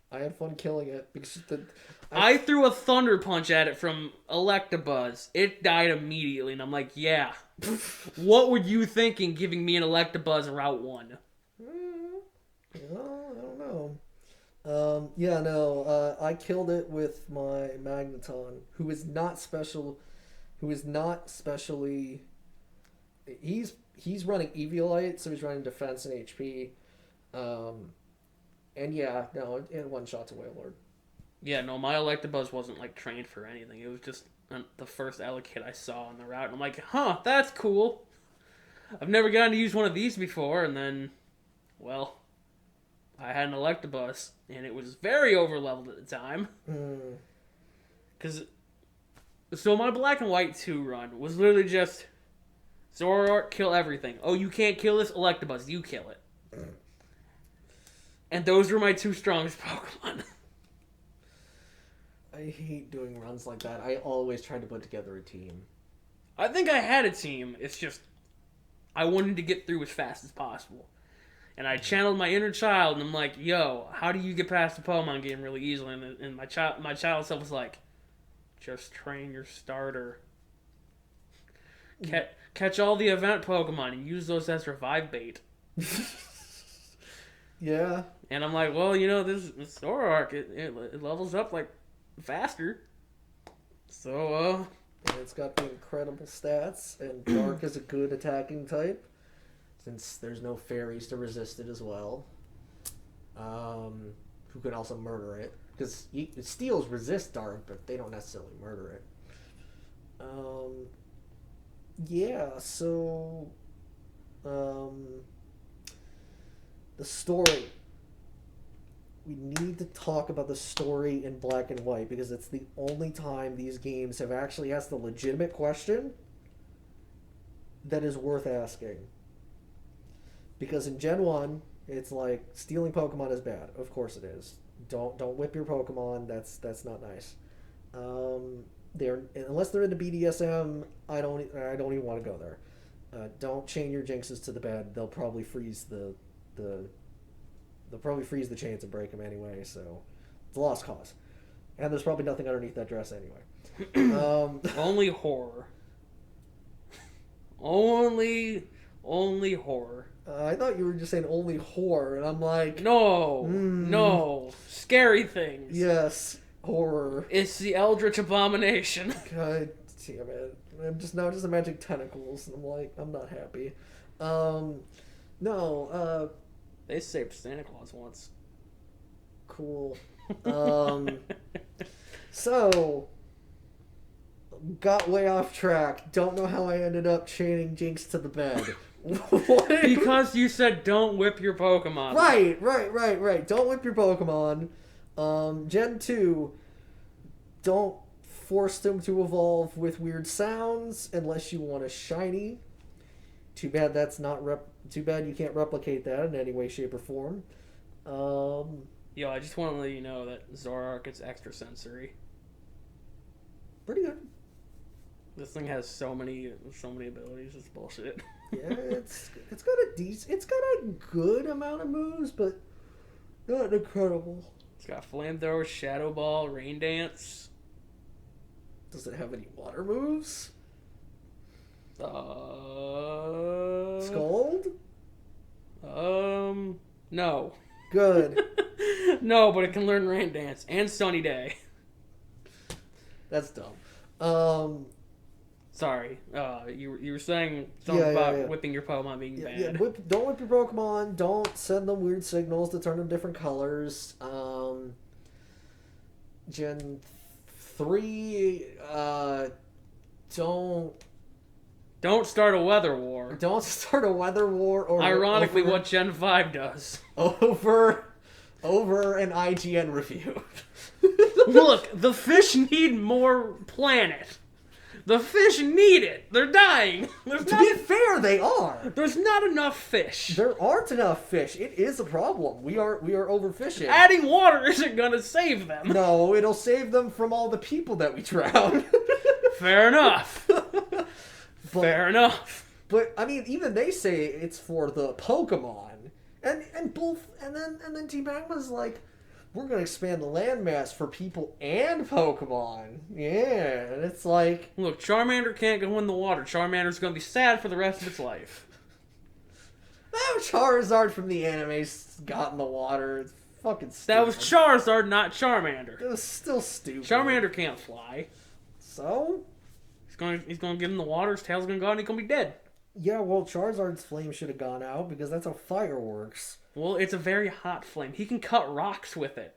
I had fun killing it because I threw a thunder punch at it from Electabuzz. It died immediately, and I'm like, yeah. What were you thinking giving me an Electabuzz in Route 1? I don't know. Yeah, no, I killed it with my Magneton, who is not special, he's running Eviolite, so he's running defense and HP. And yeah, no, it one-shots a Wailord. Yeah, no, my Electabuzz wasn't, like, trained for anything. It was just the first Elekid I saw on the route, and I'm like, huh, that's cool. I've never gotten to use one of these before, and then, well, I had an Electabuzz, and it was very overleveled at the time. So my Black and White 2 run was literally just, Zoroark, kill everything. Oh, you can't kill this? Electabuzz, you kill it. And those were my 2 strongest Pokemon. I hate doing runs like that. I always try to put together a team. I think I had a team. It's just, I wanted to get through as fast as possible. And I channeled my inner child, and I'm like, yo, how do you get past the Pokemon game really easily? And my child self was like, just train your starter. Catch all the event Pokemon and use those as revive bait. Yeah. And I'm like, well, you know, this Zoroark, it levels up, like, faster. So, And it's got the incredible stats, and Dark is a good attacking type, since there's no fairies to resist it as well. Who can also murder it. Because Steels resist Dark, but they don't necessarily murder it. Yeah, so... the story. We need to talk about the story in Black and White, because it's the only time these games have actually asked a legitimate question that is worth asking. Because in Gen 1, it's like, stealing Pokemon is bad. Of course it is. Don't whip your Pokemon. That's not nice. unless they're into BDSM, I don't even want to go there. Don't chain your jinxes to the bed. They'll probably freeze they'll probably freeze the chains and break them anyway. So it's a lost cause. And there's probably nothing underneath that dress anyway. Only horror. Only horror. I thought you were just saying only horror, and I'm like... No. Scary things. Yes, horror. It's the Eldritch Abomination. God damn it. I'm just imagining tentacles, and I'm like, I'm not happy. They saved Santa Claus once. Cool. So... Got way off track. Don't know how I ended up chaining Jinx to the bed. What? Because you said don't whip your Pokemon. Right. Don't whip your Pokemon. Gen 2, don't force them to evolve with weird sounds unless you want a shiny. Too bad too bad you can't replicate that in any way, shape, or form. Yo, I just want to let you know that Zoroark is extrasensory. Pretty good. This thing has so many abilities. It's bullshit. Yeah, it's got a good amount of moves, but not incredible. It's got Flamethrower, Shadow Ball, Rain Dance. Does it have any water moves? Scald? No. Good. No, but it can learn Rain Dance and Sunny Day. That's dumb. Sorry. You were saying something about whipping your Pokemon being bad. Yeah, don't whip your Pokemon. Don't send them weird signals to turn them different colors. Gen 3, Don't start a weather war. Don't start a weather war. Or ironically, what Gen 5 does. Over an IGN review. Look, the fish need more planet. The fish need it. They're dying. To be fair, they are. There's not enough fish. There aren't enough fish. It is a problem. We are overfishing. Adding water isn't gonna save them. No, it'll save them from all the people that we drown. Fair enough. Fair enough. But I mean, even they say it's for the Pokemon, and then Team Magma's like, we're gonna expand the landmass for people and Pokemon. Yeah, and it's like, look, Charmander can't go in the water. Charmander's gonna be sad for the rest of its life. That Charizard from the anime got in the water. It's fucking stupid. That was Charizard, not Charmander. It was still stupid. Charmander can't fly. So? He's gonna get in the water, his tail's gonna go out, and he's gonna be dead. Yeah, well, Charizard's flame should have gone out, because that's how fire works. Well, it's a very hot flame. He can cut rocks with it.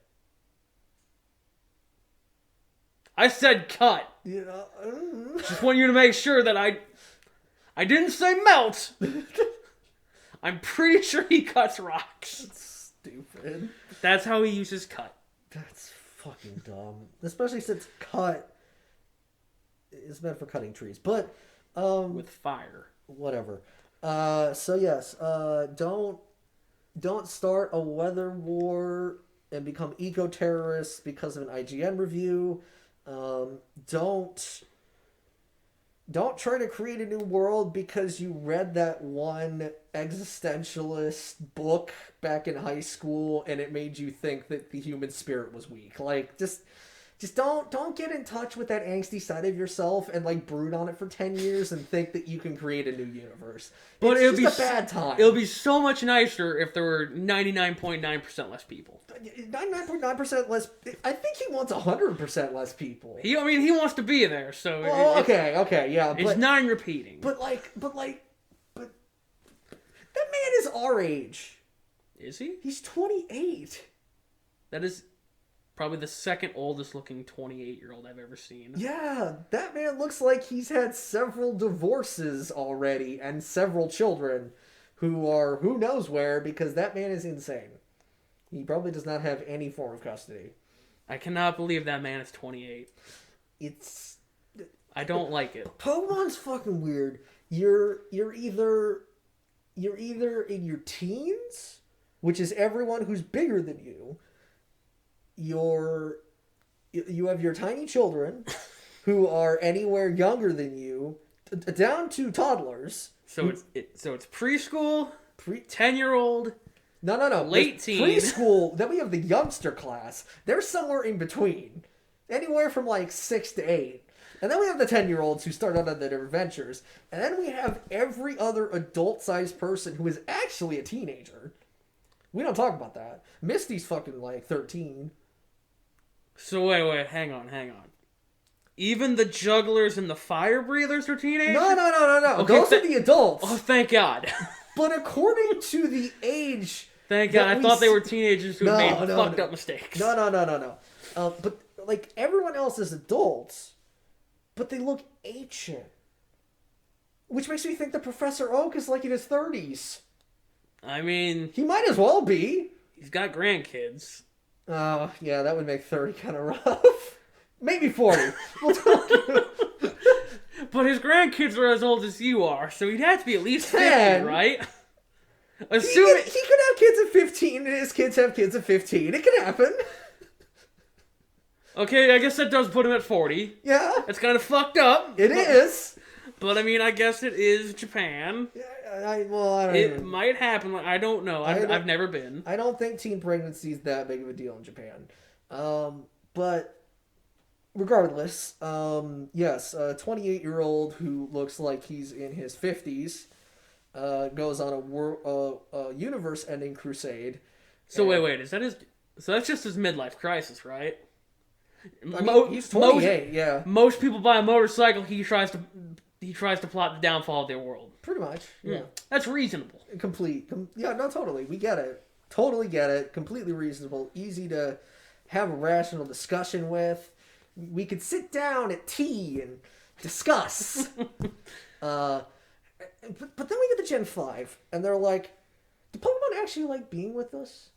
I said cut. Yeah. Just want you to make sure that I didn't say melt. I'm pretty sure he cuts rocks. That's stupid. That's how he uses cut. That's fucking dumb. Especially since cut is meant for cutting trees. But, with fire. Whatever. So yes, don't start a weather war and become eco-terrorists because of an IGN review. Don't try to create a new world because you read that one existentialist book back in high school and it made you think that the human spirit was weak. Like, just don't get in touch with that angsty side of yourself and like brood on it for 10 years and think that you can create a new universe. But it's just a bad time. It'll be so much nicer if there were 99.9% less people. 99.9% less. I think he wants 100% less people. He wants to be there, so. Oh, okay, yeah. It's non-repeating. But that man is our age. Is he? He's 28. That is probably the second oldest looking 28-year-old I've ever seen. Yeah, that man looks like he's had several divorces already and several children who are who knows where, because that man is insane. He probably does not have any form of custody. I cannot believe that man is 28. I don't like it. Pokemon's fucking weird. You're either in your teens, which is everyone who's bigger than you. You have your tiny children who are anywhere younger than you, down to toddlers. So it's preschool, 10-year-old. No. Late teen. Preschool. Then we have the youngster class. They're somewhere in between, anywhere from like 6 to 8. And then we have the 10-year-olds who start out on their adventures. And then we have every other adult-sized person who is actually a teenager. We don't talk about that. Misty's fucking like 13. So wait, hang on. Even the jugglers and the fire breathers are teenagers? No. Okay, those are the adults. Oh, thank God. But according to the age... Thank God. I thought they were teenagers who made fucked up mistakes. No. But, like, everyone else is adults, but they look ancient. Which makes me think that Professor Oak is, like, in his 30s. I mean... He might as well be. He's got grandkids. Oh, yeah, that would make 30 kind of rough. Maybe 40. We'll talk. But his grandkids are as old as you are, so he'd have to be at least 10. 50, right? He could have kids at 15, and his kids have kids at 15. It could happen. Okay, I guess that does put him at 40. Yeah. That's kind of fucked up. It is. But, I mean, I guess it is Japan. I don't It might happen. I don't know. I've never been. I don't think teen pregnancy is that big of a deal in Japan. But regardless, yes, a 28-year-old who looks like he's in his 50s goes on a universe-ending crusade. So wait, is that his... So that's just his midlife crisis, right? I mean, he's 28, yeah. Most people buy a motorcycle, he tries to plot the downfall of their world. Pretty much, yeah. That's reasonable. Yeah, no, totally. We get it. Totally get it. Completely reasonable. Easy to have a rational discussion with. We could sit down at tea and discuss. But then we get to Gen 5, and they're like, do Pokemon actually like being with us?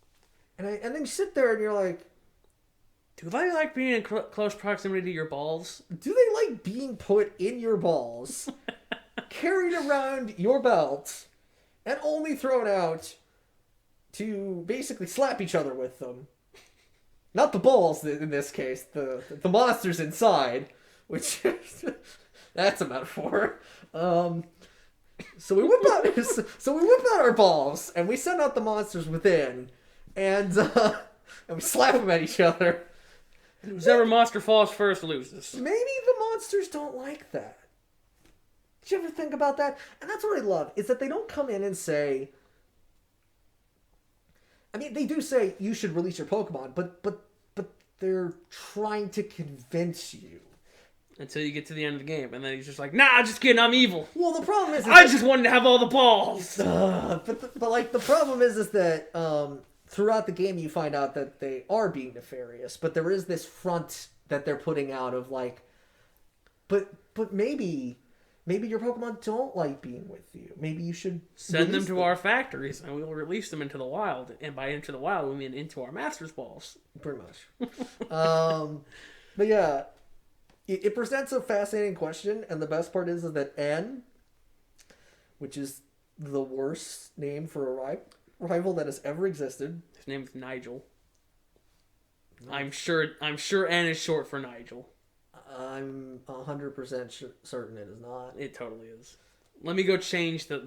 And then you sit there and you're like, do they like being in close proximity to your balls? Do they like being put in your balls, carried around your belt, and only thrown out to basically slap each other with them? Not the balls in this case, the monsters inside, which that's a metaphor. So we whip out our balls and we send out the monsters within, and we slap them at each other. Whichever monster falls first loses. Maybe the monsters don't like that. Did you ever think about that? And that's what I love, is that they don't come in and say... I mean, they do say you should release your Pokemon, but they're trying to convince you. Until you get to the end of the game, and then he's just like, nah, just kidding, I'm evil. Well, the problem is... I just wanted to have all the balls. But like, the problem is that throughout the game you find out that they are being nefarious, but there is this front that they're putting out of like, but maybe your Pokemon don't like being with you. Maybe you should send them to our factories, and we will release them into the wild. And by into the wild, we mean into our master's balls. Pretty much. But yeah, it presents a fascinating question, and the best part is that N, which is the worst name for a rival that has ever existed. His name is Nigel. I'm sure N is short for Nigel. I'm 100% certain it is not. It totally is. Let me go change the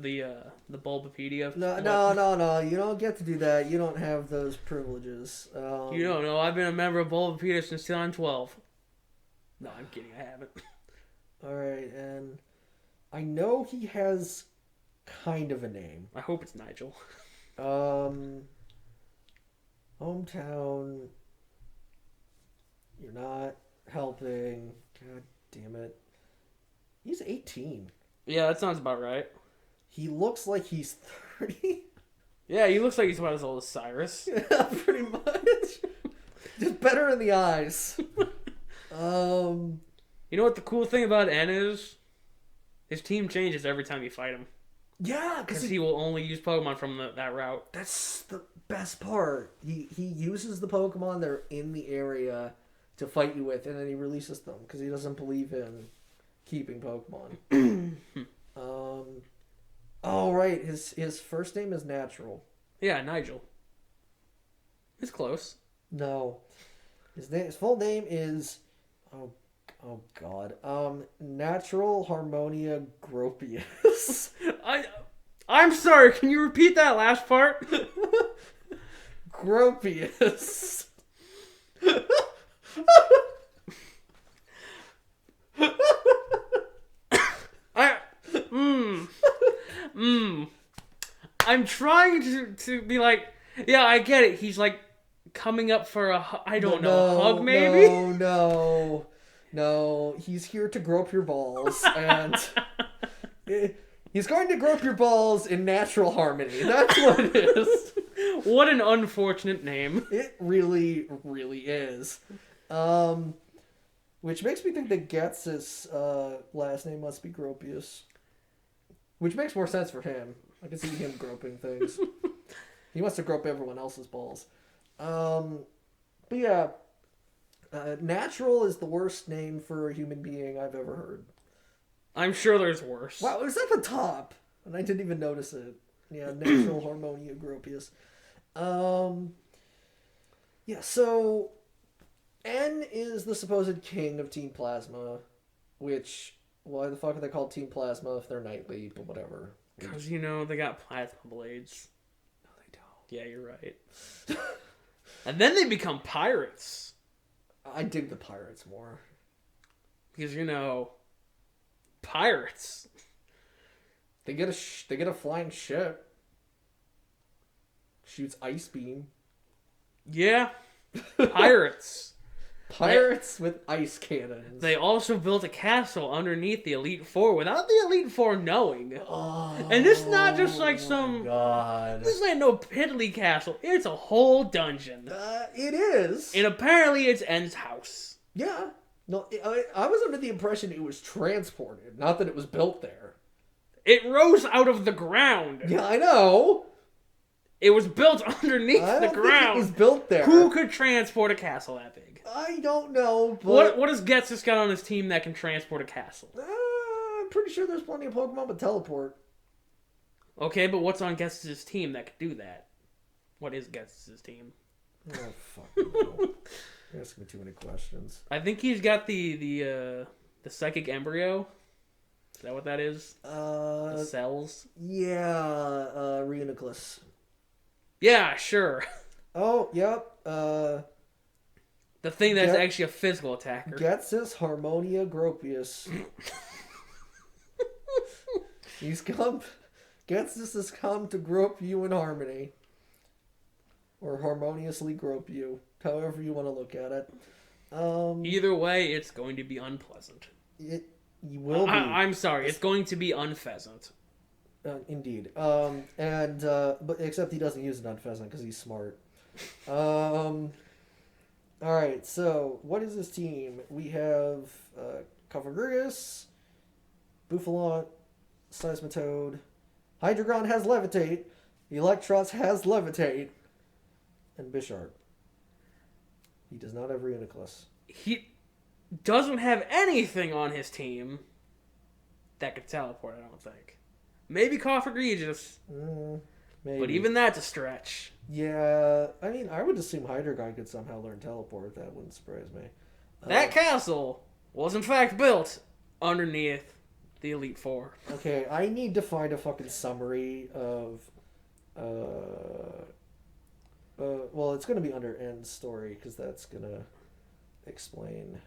Bulbapedia. No. You don't get to do that. You don't have those privileges. You don't know. I've been a member of Bulbapedia since 2012. No, I'm kidding. I haven't. All right, and I know he has kind of a name. I hope it's Nigel. Hometown. You're not helping. God damn it. He's 18. Yeah, that sounds about right. He looks like he's 30. Yeah, he looks like he's about as old as Cyrus. Yeah, pretty much. Just better in the eyes. You know what the cool thing about N is? His team changes every time you fight him. Yeah, because he will only use Pokemon from that route. That's the best part. He uses the Pokemon that are in the area to fight you with, and then he releases them because he doesn't believe in keeping Pokemon. Oh right, his first name is Natural. Yeah, Nigel. It's close. No, his full name is Oh God. Natural Harmonia Gropius. I'm sorry. Can you repeat that last part? Gropius. I'm trying to be like, yeah, I get it. He's like coming up for a hug maybe. No. He's here to grope your balls, and he's going to grope your balls in natural harmony. That's what it is. What an unfortunate name. It really, really is. Which makes me think that Gets's last name must be Gropius. Which makes more sense for him. I can see him groping things. He wants to grope everyone else's balls. But yeah, natural is the worst name for a human being I've ever heard. I'm sure there's worse. Wow, it was at the top, and I didn't even notice it. Yeah, natural Harmonia Gropius. Yeah, so N is the supposed king of Team Plasma, which, why the fuck are they called Team Plasma if they're nightly, but whatever. Because, they got plasma blades. No, they don't. Yeah, you're right. And then they become pirates. I dig the pirates more. Because, pirates. They get a flying ship. Shoots ice beam. Yeah. Pirates. Pirates with ice cannons. They also built a castle underneath the Elite Four without the Elite Four knowing. Oh, and this is not just like some... God. This ain't no piddly castle. It's a whole dungeon. It is. And apparently it's N's house. Yeah. No, I was under the impression it was transported, not that it was built there. It rose out of the ground. Yeah, I know. It was built underneath the ground. It was built there. Who could transport a castle that big? I don't know, but... What does Getsus got on his team that can transport a castle? I'm pretty sure there's plenty of Pokemon with teleport. Okay, but what's on Getsus' team that could do that? What is Getsus' team? Oh, fuck. No. You're asking me too many questions. I think he's got the Psychic Embryo. Is that what that is? The cells? Yeah, Reuniclus. Yeah, sure. Oh, yep. The thing that's actually a physical attacker. Getsus Harmonia Gropius. Getsus has come to grope you in harmony. Or harmoniously grope you. However you want to look at it. Either way, it's going to be unpleasant. You will be. I'm sorry, it's going to be unpheasant. Indeed. But except he doesn't use it on pheasant because he's smart. Alright, so what is this team? We have Cofagrigus, Buffalant, Seismitoad, Hydreigon has Levitate, Electros has Levitate, and Bisharp. He does not have Reuniclus. He doesn't have anything on his team that could teleport, I don't think. Maybe Cofagrigus. Maybe. But even that's a stretch. Yeah, I mean, I would assume Hydreigon could somehow learn teleport. That wouldn't surprise me. That castle was in fact built underneath the Elite Four. Okay, I need to find a fucking summary of... well, it's going to be under N's story, because that's going to explain.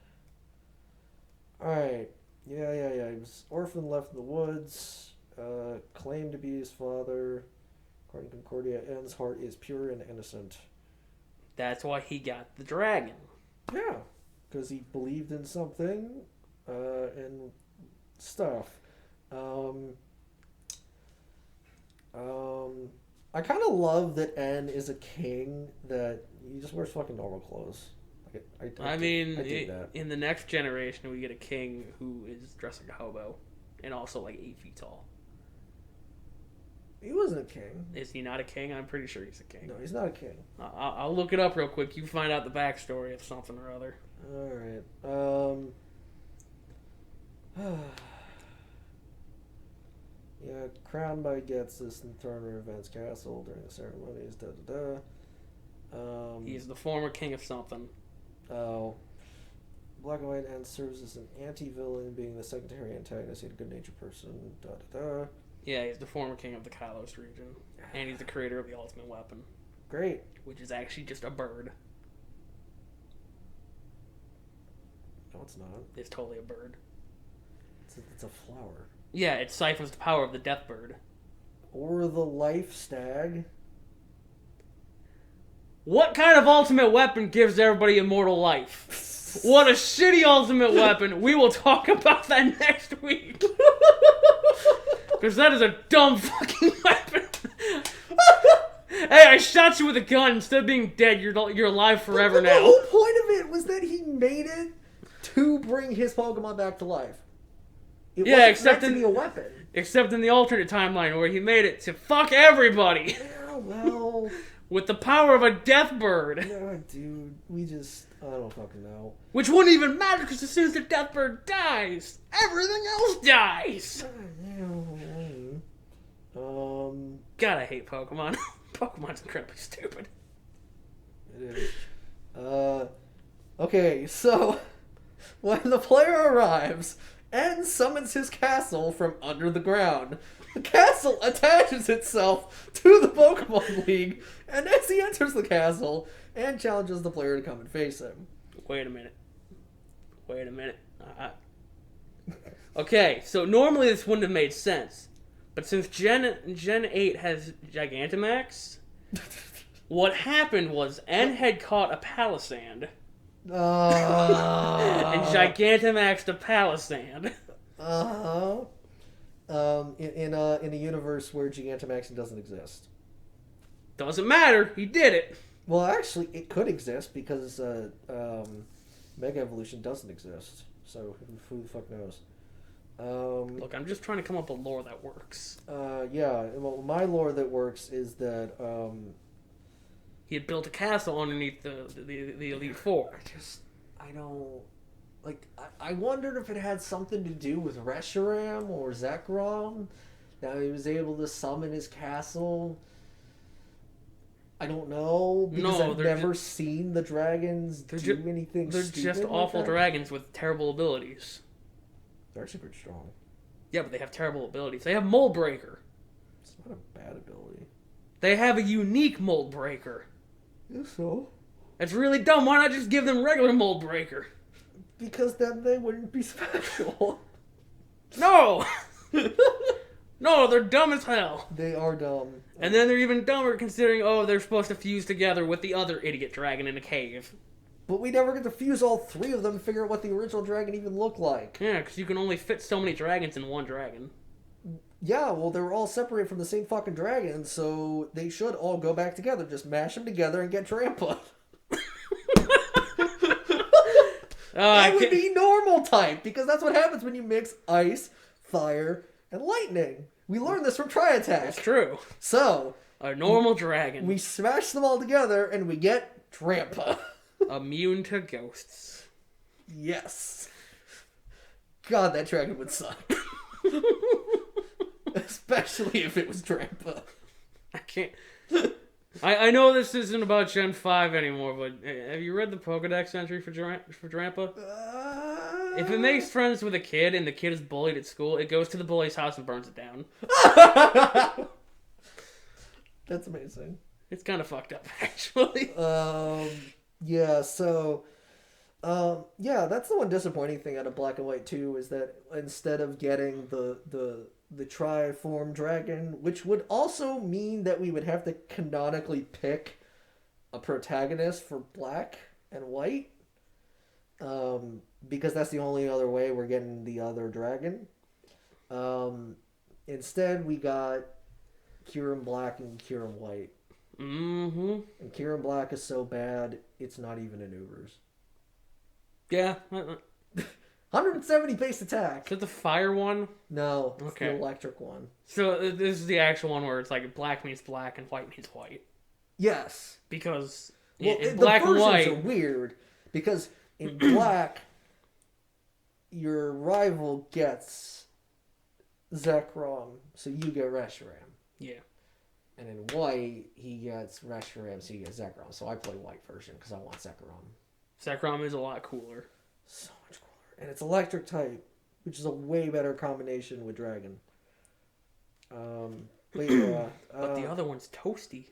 Alright. Yeah. He was orphaned, left in the woods, claimed to be his father... According to Concordia, N's heart is pure and innocent. That's why he got the dragon. Yeah, because he believed in something and stuff. I kind of love that N is a king that he just wears fucking normal clothes. I dig that. In the next generation, we get a king who is dressed like a hobo and also like 8 feet tall. He wasn't a king. Is he not a king? I'm pretty sure he's a king. No, he's not a king. I'll look it up real quick. You find out the backstory of something or other. Alright. Yeah, crowned by Getsus in Turner Events Castle during the ceremonies. He's the former king of something. Oh. Black and White and serves as an anti-villain, being the secondary antagonist. He's a good-natured person. Da da da. Yeah, he's the former king of the Kalos region, and he's the creator of the ultimate weapon. Great. Which is actually just a bird. No, it's not. It's totally a bird. It's a flower. Yeah, it siphons the power of the death bird. Or the life stag. What kind of ultimate weapon gives everybody immortal life? What a shitty ultimate weapon. We will talk about that next week. Because that is a dumb fucking weapon. Hey, I shot you with a gun. Instead of being dead, you're alive forever now. The whole point of it was that he made it to bring his Pokemon back to life. It wasn't meant to be a weapon. Except in the alternate timeline where he made it to fuck everybody. Yeah, well... With the power of a death bird. No, dude, I don't fucking know. Which wouldn't even matter because as soon as the death bird dies, everything else dies. God, I hate Pokemon. Pokemon's incredibly stupid. It is. Okay, so when the player arrives and summons his castle from under the ground, the castle attaches itself to the Pokemon League, and as he enters the castle and challenges the player to come and face him. Wait a minute. Okay, so normally this wouldn't have made sense. But since Gen 8 has Gigantamax, what happened was N had caught a Palisand. And Gigantamaxed a Palisand. In a universe where Gigantamaxing doesn't exist. Doesn't matter. He did it. Well, actually, it could exist because Mega Evolution doesn't exist. So who the fuck knows? Look, I'm just trying to come up with lore that works. Yeah. Well, my lore that works is that he had built a castle underneath the Elite Four. I don't. Like, I wondered if it had something to do with Reshiram or Zekrom. Now he was able to summon his castle. I don't know, because I've never seen the dragons do anything They're stupid just awful dragons with terrible abilities. They're actually pretty strong. Yeah, but they have terrible abilities. They have Mold Breaker. It's not a bad ability. They have a unique Mold Breaker. Yes, so? That's really dumb. Why not just give them regular Mold Breaker? Because then they wouldn't be special. No! No, they're dumb as hell. They are dumb. And then they're even dumber considering, they're supposed to fuse together with the other idiot dragon in a cave. But we never get to fuse all three of them and figure out what the original dragon even looked like. Yeah, because you can only fit so many dragons in one dragon. Yeah, well, they were all separated from the same fucking dragon, so they should all go back together. Just mash them together and get Trampa. That would be normal type, because that's what happens when you mix ice, fire, and lightning. We learned this from Tri-Attack. That's true. So, a normal dragon. We smash them all together, and we get Trampa. Immune to ghosts. Yes. God, that dragon would suck. Especially if it was Trampa. I can't... I know this isn't about Gen 5 anymore, but have you read the Pokedex entry for Drampa? If it makes friends with a kid and the kid is bullied at school, it goes to the bully's house and burns it down. That's amazing. It's kind of fucked up, actually. Yeah, so... yeah, that's the one disappointing thing out of Black and White 2, is that instead of getting the tri-form dragon, which would also mean that we would have to canonically pick a protagonist for Black and White, because that's the only other way we're getting the other dragon. Instead, we got Kyurem Black and Kyurem White. Mm-hmm. And Kyurem Black is so bad, it's not even in Ubers. Yeah. 170 base attack. Is that the fire one? No, it's the electric one. So this is the actual one where it's like black means black and white means white. Yes. Because in black and white... The versions are weird. Because in black, your rival gets Zekrom, so you get Reshiram. Yeah. And in white, he gets Reshiram, so you get Zekrom. So I play white version because I want Zekrom. Zekrom is a lot cooler. So much cooler. And it's electric type, which is a way better combination with dragon. But yeah. But the other one's toasty.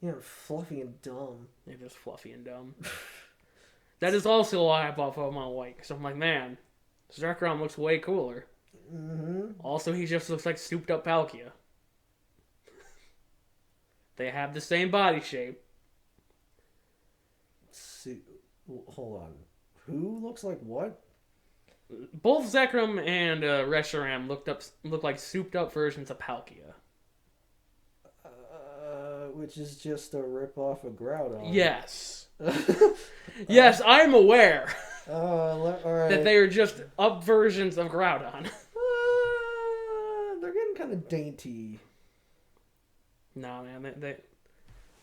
Yeah, fluffy and dumb. They're just fluffy and dumb. That is also why I bought Pokemon White. Because I'm like, man, Zekrom looks way cooler. Mm-hmm. Also, he just looks like souped up Palkia. They have the same body shape. Hold on. Who looks like what? Both Zekrom and Reshiram look like souped up versions of Palkia. Which is just a rip-off of Groudon. Yes. Yes, I'm aware all right. that they are just up versions of Groudon. They're getting kind of dainty. No, man,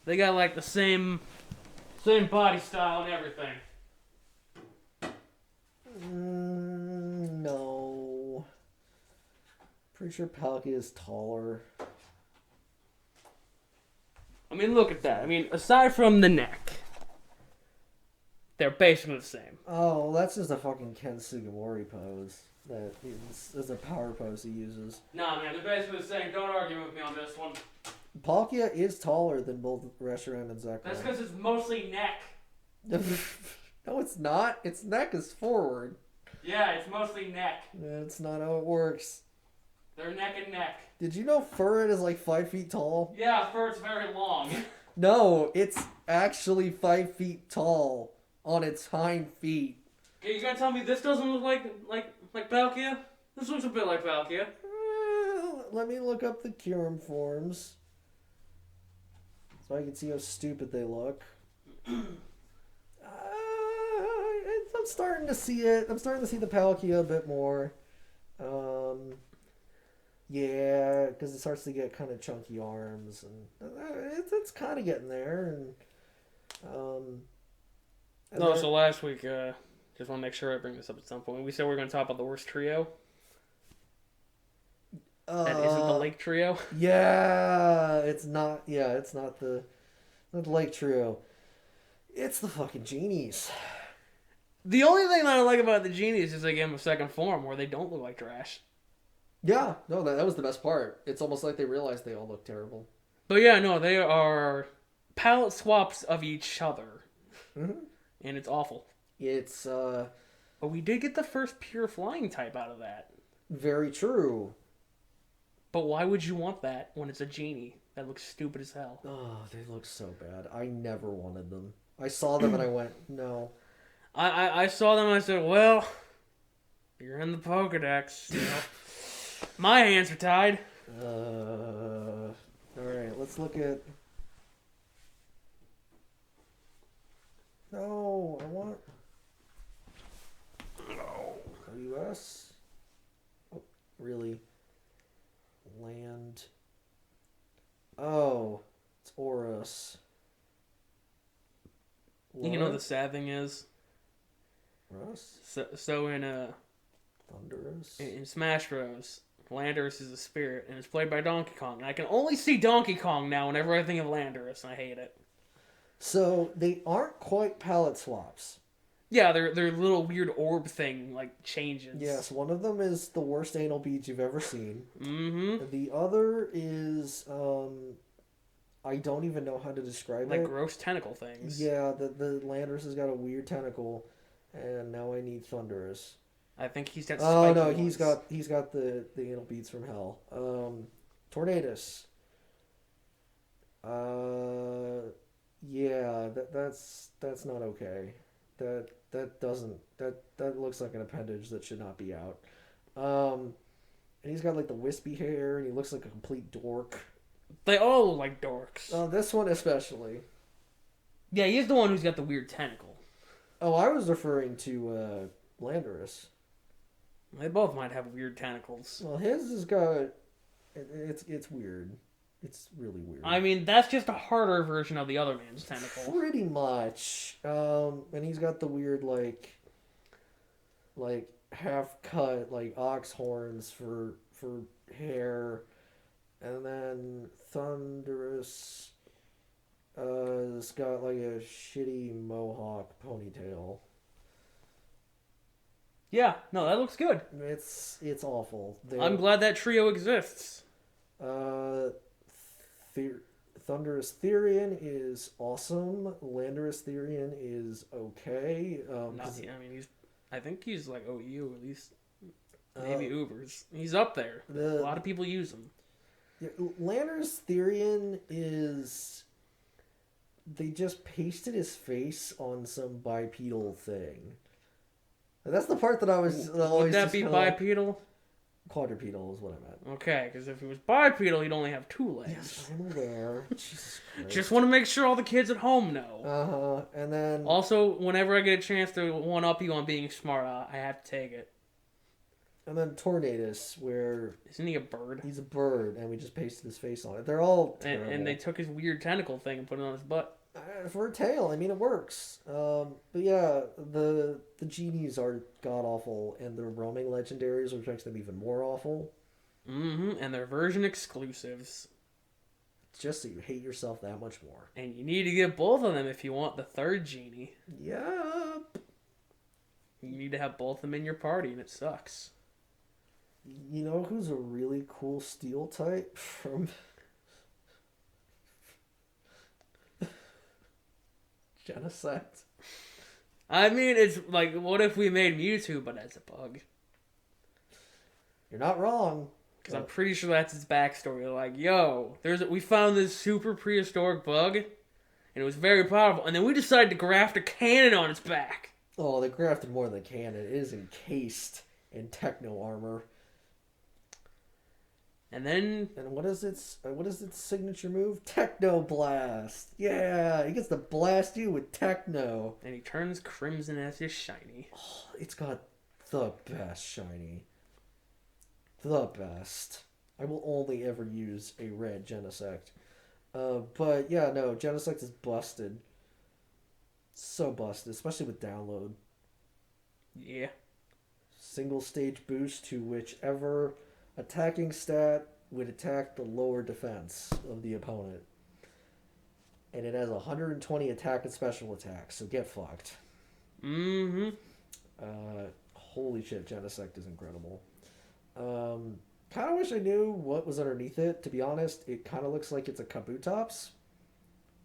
they got like the same body style and everything. No. Pretty sure Palkia is taller. I mean, look at that. I mean, aside from the neck, they're basically the same. Oh, well, that's just a fucking Ken Sugimori pose. That is a power pose he uses. Nah, man, they're basically the same. Don't argue with me on this one. Palkia is taller than both Reshiram and Zekrom. That's because it's mostly neck. No, it's not. Its neck is forward. Yeah, it's mostly neck. That's not how it works. They're neck and neck. Did you know Furret is like 5 feet tall? Yeah, Furret's very long. No, it's actually 5 feet tall on its hind feet. Okay, you gotta tell me this doesn't look like Palkia? This looks a bit like Palkia. Let me look up the Kyurem forms. So I can see how stupid they look. I'm starting to see it. I'm starting to see the Palkia a bit more. Yeah, because it starts to get kind of chunky arms, and it's kind of getting there. So last week, just want to make sure I bring this up at some point. We said we were going to talk about the worst trio. That isn't the Lake Trio. Yeah, it's not. Yeah, it's not the Lake Trio. It's the fucking genies. The only thing that I like about the genies is they give them a second form where they don't look like trash. Yeah, no, that was the best part. It's almost like they realized they all look terrible. But yeah, no, they are palette swaps of each other. Mm-hmm. And it's awful. It's, But we did get the first pure flying type out of that. Very true. But why would you want that when it's a genie? That looks stupid as hell. Oh, they look so bad. I never wanted them. I saw them and I went, no. I saw them and I said, well, you're in the Pokedex, you know. My hands are tied. Alright, let's look at... No, I want... No. US? Oh, really? Land. Oh, it's Oris. You know the sad thing is? Russ? So in Thunderous? in Smash Bros., Landorus is a spirit, and it's played by Donkey Kong. And I can only see Donkey Kong now whenever I think of Landorus, and I hate it. So, they aren't quite palette swaps. Yeah, their little weird orb thing, like, changes. Yes, one of them is the worst anal beads you've ever seen. Mm-hmm. The other is, I don't even know how to describe it. Like gross tentacle things. Yeah, the Landorus has got a weird tentacle, and now I need Thunderous. I think he's got Oh no, ones. he's got the anal beads from hell. Tornadus. Yeah, that's not okay. That looks like an appendage that should not be out. And he's got like the wispy hair, and he looks like a complete dork. They all look like dorks. This one especially. Yeah, he's the one who's got the weird tentacle. Oh, I was referring to Landorus. They both might have weird tentacles. Well, his has got... It's weird. It's really weird. I mean, that's just a harder version of the other man's tentacle. Pretty much. And he's got the weird, like half-cut, like, ox horns for hair. And then Thunderous has got, like, a shitty mohawk ponytail. Yeah, no, that looks good. It's awful. I'm glad that trio exists. Thunderous Therian is awesome. Landorus Therian is okay. I think he's like OU at least. Maybe Ubers. He's up there. A lot of people use him. Yeah, Landorus Therian is... They just pasted his face on some bipedal thing. That's the part that I was always... Would that be bipedal? Quadrupedal is what I meant. Okay, because if it was bipedal, he'd only have 2 legs. Yes, I'm aware. Jesus Christ. Just want to make sure all the kids at home know. Uh-huh, and then... Also, whenever I get a chance to one-up you on being smart, I have to take it. And then Tornadus, where... Isn't he a bird? He's a bird, and we just pasted his face on it. They're all terrible. And they took his weird tentacle thing and put it on his butt. For a tail, I mean, it works. But yeah, the genies are god-awful, and the roaming legendaries, which makes them even more awful. Mm-hmm, and they're version exclusives. Just so you hate yourself that much more. And you need to get both of them if you want the 3rd genie. Yep. You need to have both of them in your party, and it sucks. You know who's a really cool steel type from... Genesect? I mean, it's like, what if we made Mewtwo, but as a bug? You're not wrong. Because I'm pretty sure that's its backstory. Like, yo, we found this super prehistoric bug, and it was very powerful, and then we decided to graft a cannon on its back. Oh, they grafted more than a cannon. It is encased in techno armor. And then... And what is its signature move? Techno Blast. Yeah, he gets to blast you with techno. And he turns crimson as his shiny. Oh, it's got the best shiny. The best. I will only ever use a red Genesect. But yeah, no, Genesect is busted. So busted, especially with download. Yeah. Single stage boost to whichever attacking stat would attack the lower defense of the opponent. And it has 120 attack and special attacks, so get fucked. Mm-hmm. Holy shit, Genesect is incredible. Kind of wish I knew what was underneath it. To be honest, it kind of looks like it's a Kabutops,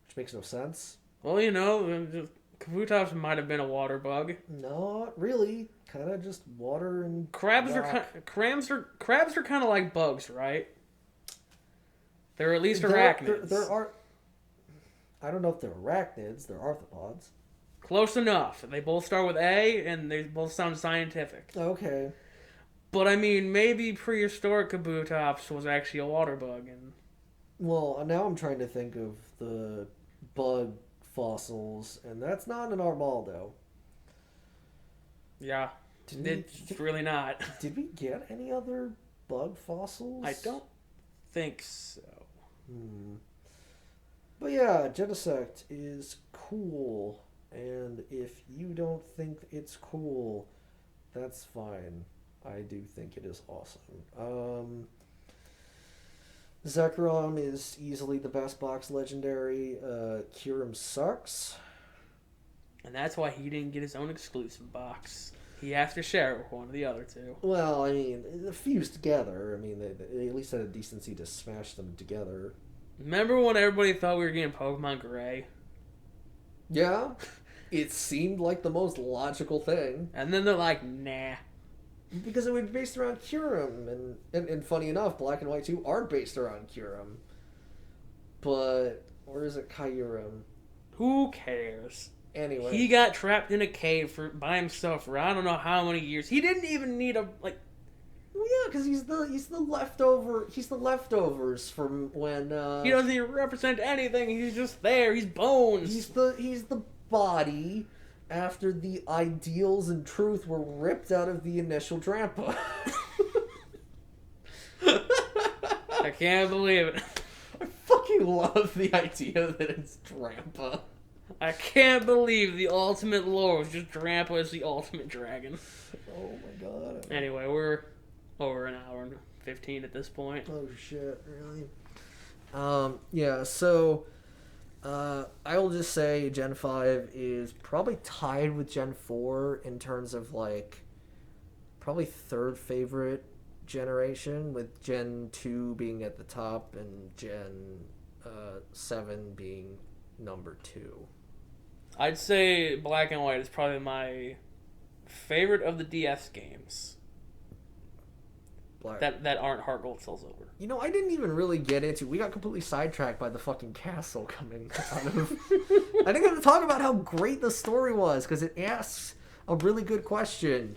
which makes no sense. Well, you know, Kabutops might have been a water bug. Not really. Kind of just water and crabs rock. crabs are kind of like bugs, right? They're at least arachnids. There are. I don't know if they're arachnids. They're arthropods. Close enough. They both start with A, and they both sound scientific. Okay. But I mean, maybe prehistoric Kabutops was actually a water bug, and. Well, now I'm trying to think of the bug fossils, and that's not an Armaldo. Yeah, it's really not. Did we get any other bug fossils? I don't think so. But yeah, Genesect is cool, and if you don't think it's cool, that's fine. I do think it is awesome. Zekrom is easily the best box legendary. Kyurem sucks. And that's why he didn't get his own exclusive box. He has to share it with one of the other two. Well, I mean, they're fused together. I mean, they at least had a decency to smash them together. Remember when everybody thought we were getting Pokemon Gray? Yeah. It seemed like the most logical thing. And then they're like, nah. Because it would be based around Kyurem. And funny enough, Black and White 2 are based around Kyurem. But, or is it Kyurem? Who cares? Anyway. He got trapped in a cave by himself for I don't know how many years. He didn't even need a, like... Well, yeah, because he's the leftovers from when, He doesn't even represent anything. He's just there. He's bones. He's the body after the ideals and truth were ripped out of the initial Drampa. I can't believe it. I fucking love the idea that it's Drampa. I can't believe the ultimate lore was just Drampa as the ultimate dragon. Oh my god. Anyway, we're over an hour and 15 at this point. Oh shit, really? Yeah, so I will just say Gen 5 is probably tied with Gen 4 in terms of like probably third favorite generation, with Gen 2 being at the top and Gen 7 being number 2. I'd say Black and White is probably my favorite of the DS games. That aren't Heart Gold Soul Silver. You know, I didn't even really get into... We got completely sidetracked by the fucking castle coming out of... I didn't get to talk about how great the story was, because it asks a really good question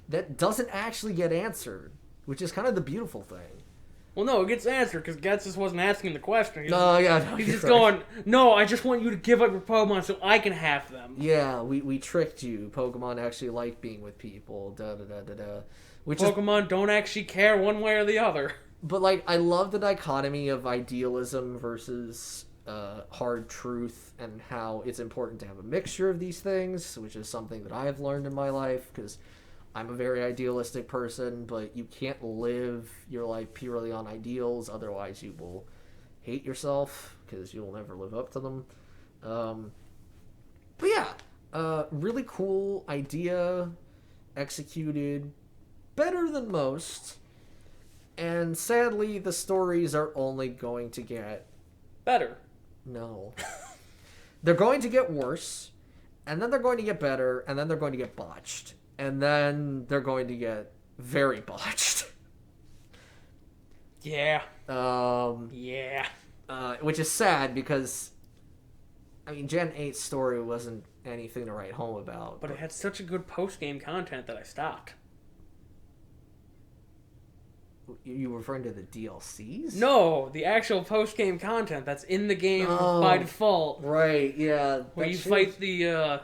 that doesn't actually get answered, which is kind of the beautiful thing. Well, no, it gets answered, because Getz just wasn't asking the question. He's just going, no, I just want you to give up your Pokemon so I can have them. Yeah, we tricked you. Pokemon actually like being with people. Da-da-da-da-da. Pokemon don't actually care one way or the other. But, like, I love the dichotomy of idealism versus hard truth, and how it's important to have a mixture of these things, which is something that I have learned in my life, because I'm a very idealistic person, but you can't live your life purely on ideals, otherwise you will hate yourself, because you'll never live up to them. But yeah, really cool idea, executed better than most, and sadly the stories are only going to get better. No. They're going to get worse, and then they're going to get better, and then they're going to get botched, and then they're going to get very botched. Yeah. Which is sad, because I mean, Gen 8's story wasn't anything to write home about. But it had such a good post-game content that I stopped. You referring to the DLCs? No, the actual post-game content that's in the game by default. Right, yeah. Where you fight the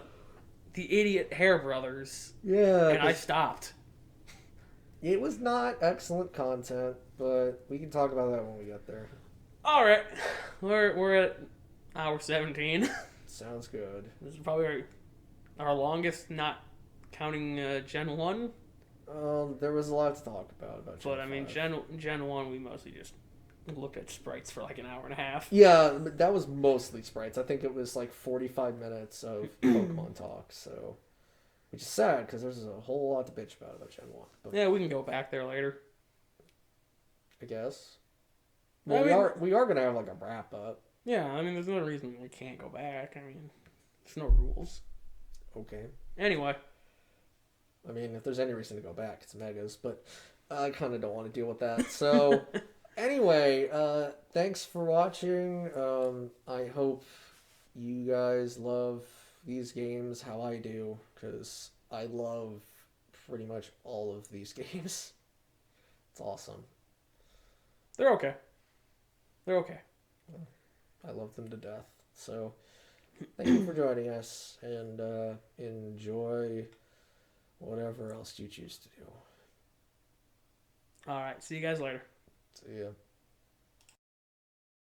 idiot Hair Brothers. Yeah. And I stopped. It was not excellent content, but we can talk about that when we get there. Alright. We're at hour 17. Sounds good. This is probably our longest, not counting Gen 1. There was a lot to talk about Gen 5. I mean, Gen 1, we mostly just looked at sprites for like an hour and a half. Yeah, but that was mostly sprites. I think it was like 45 minutes of Pokemon talk, so... Which is sad, because there's a whole lot to bitch about Gen 1. But yeah, we can go back there later. I guess. Well, we are going to have like a wrap-up. Yeah, I mean, there's no reason we can't go back. I mean, there's no rules. Okay. Anyway. I mean, if there's any reason to go back, it's Megas, but I kind of don't want to deal with that. So, anyway, thanks for watching. I hope you guys love these games how I do, because I love pretty much all of these games. It's awesome. They're okay. I love them to death. So, thank you for joining us, and enjoy whatever else you choose to do. Alright, see you guys later. See ya.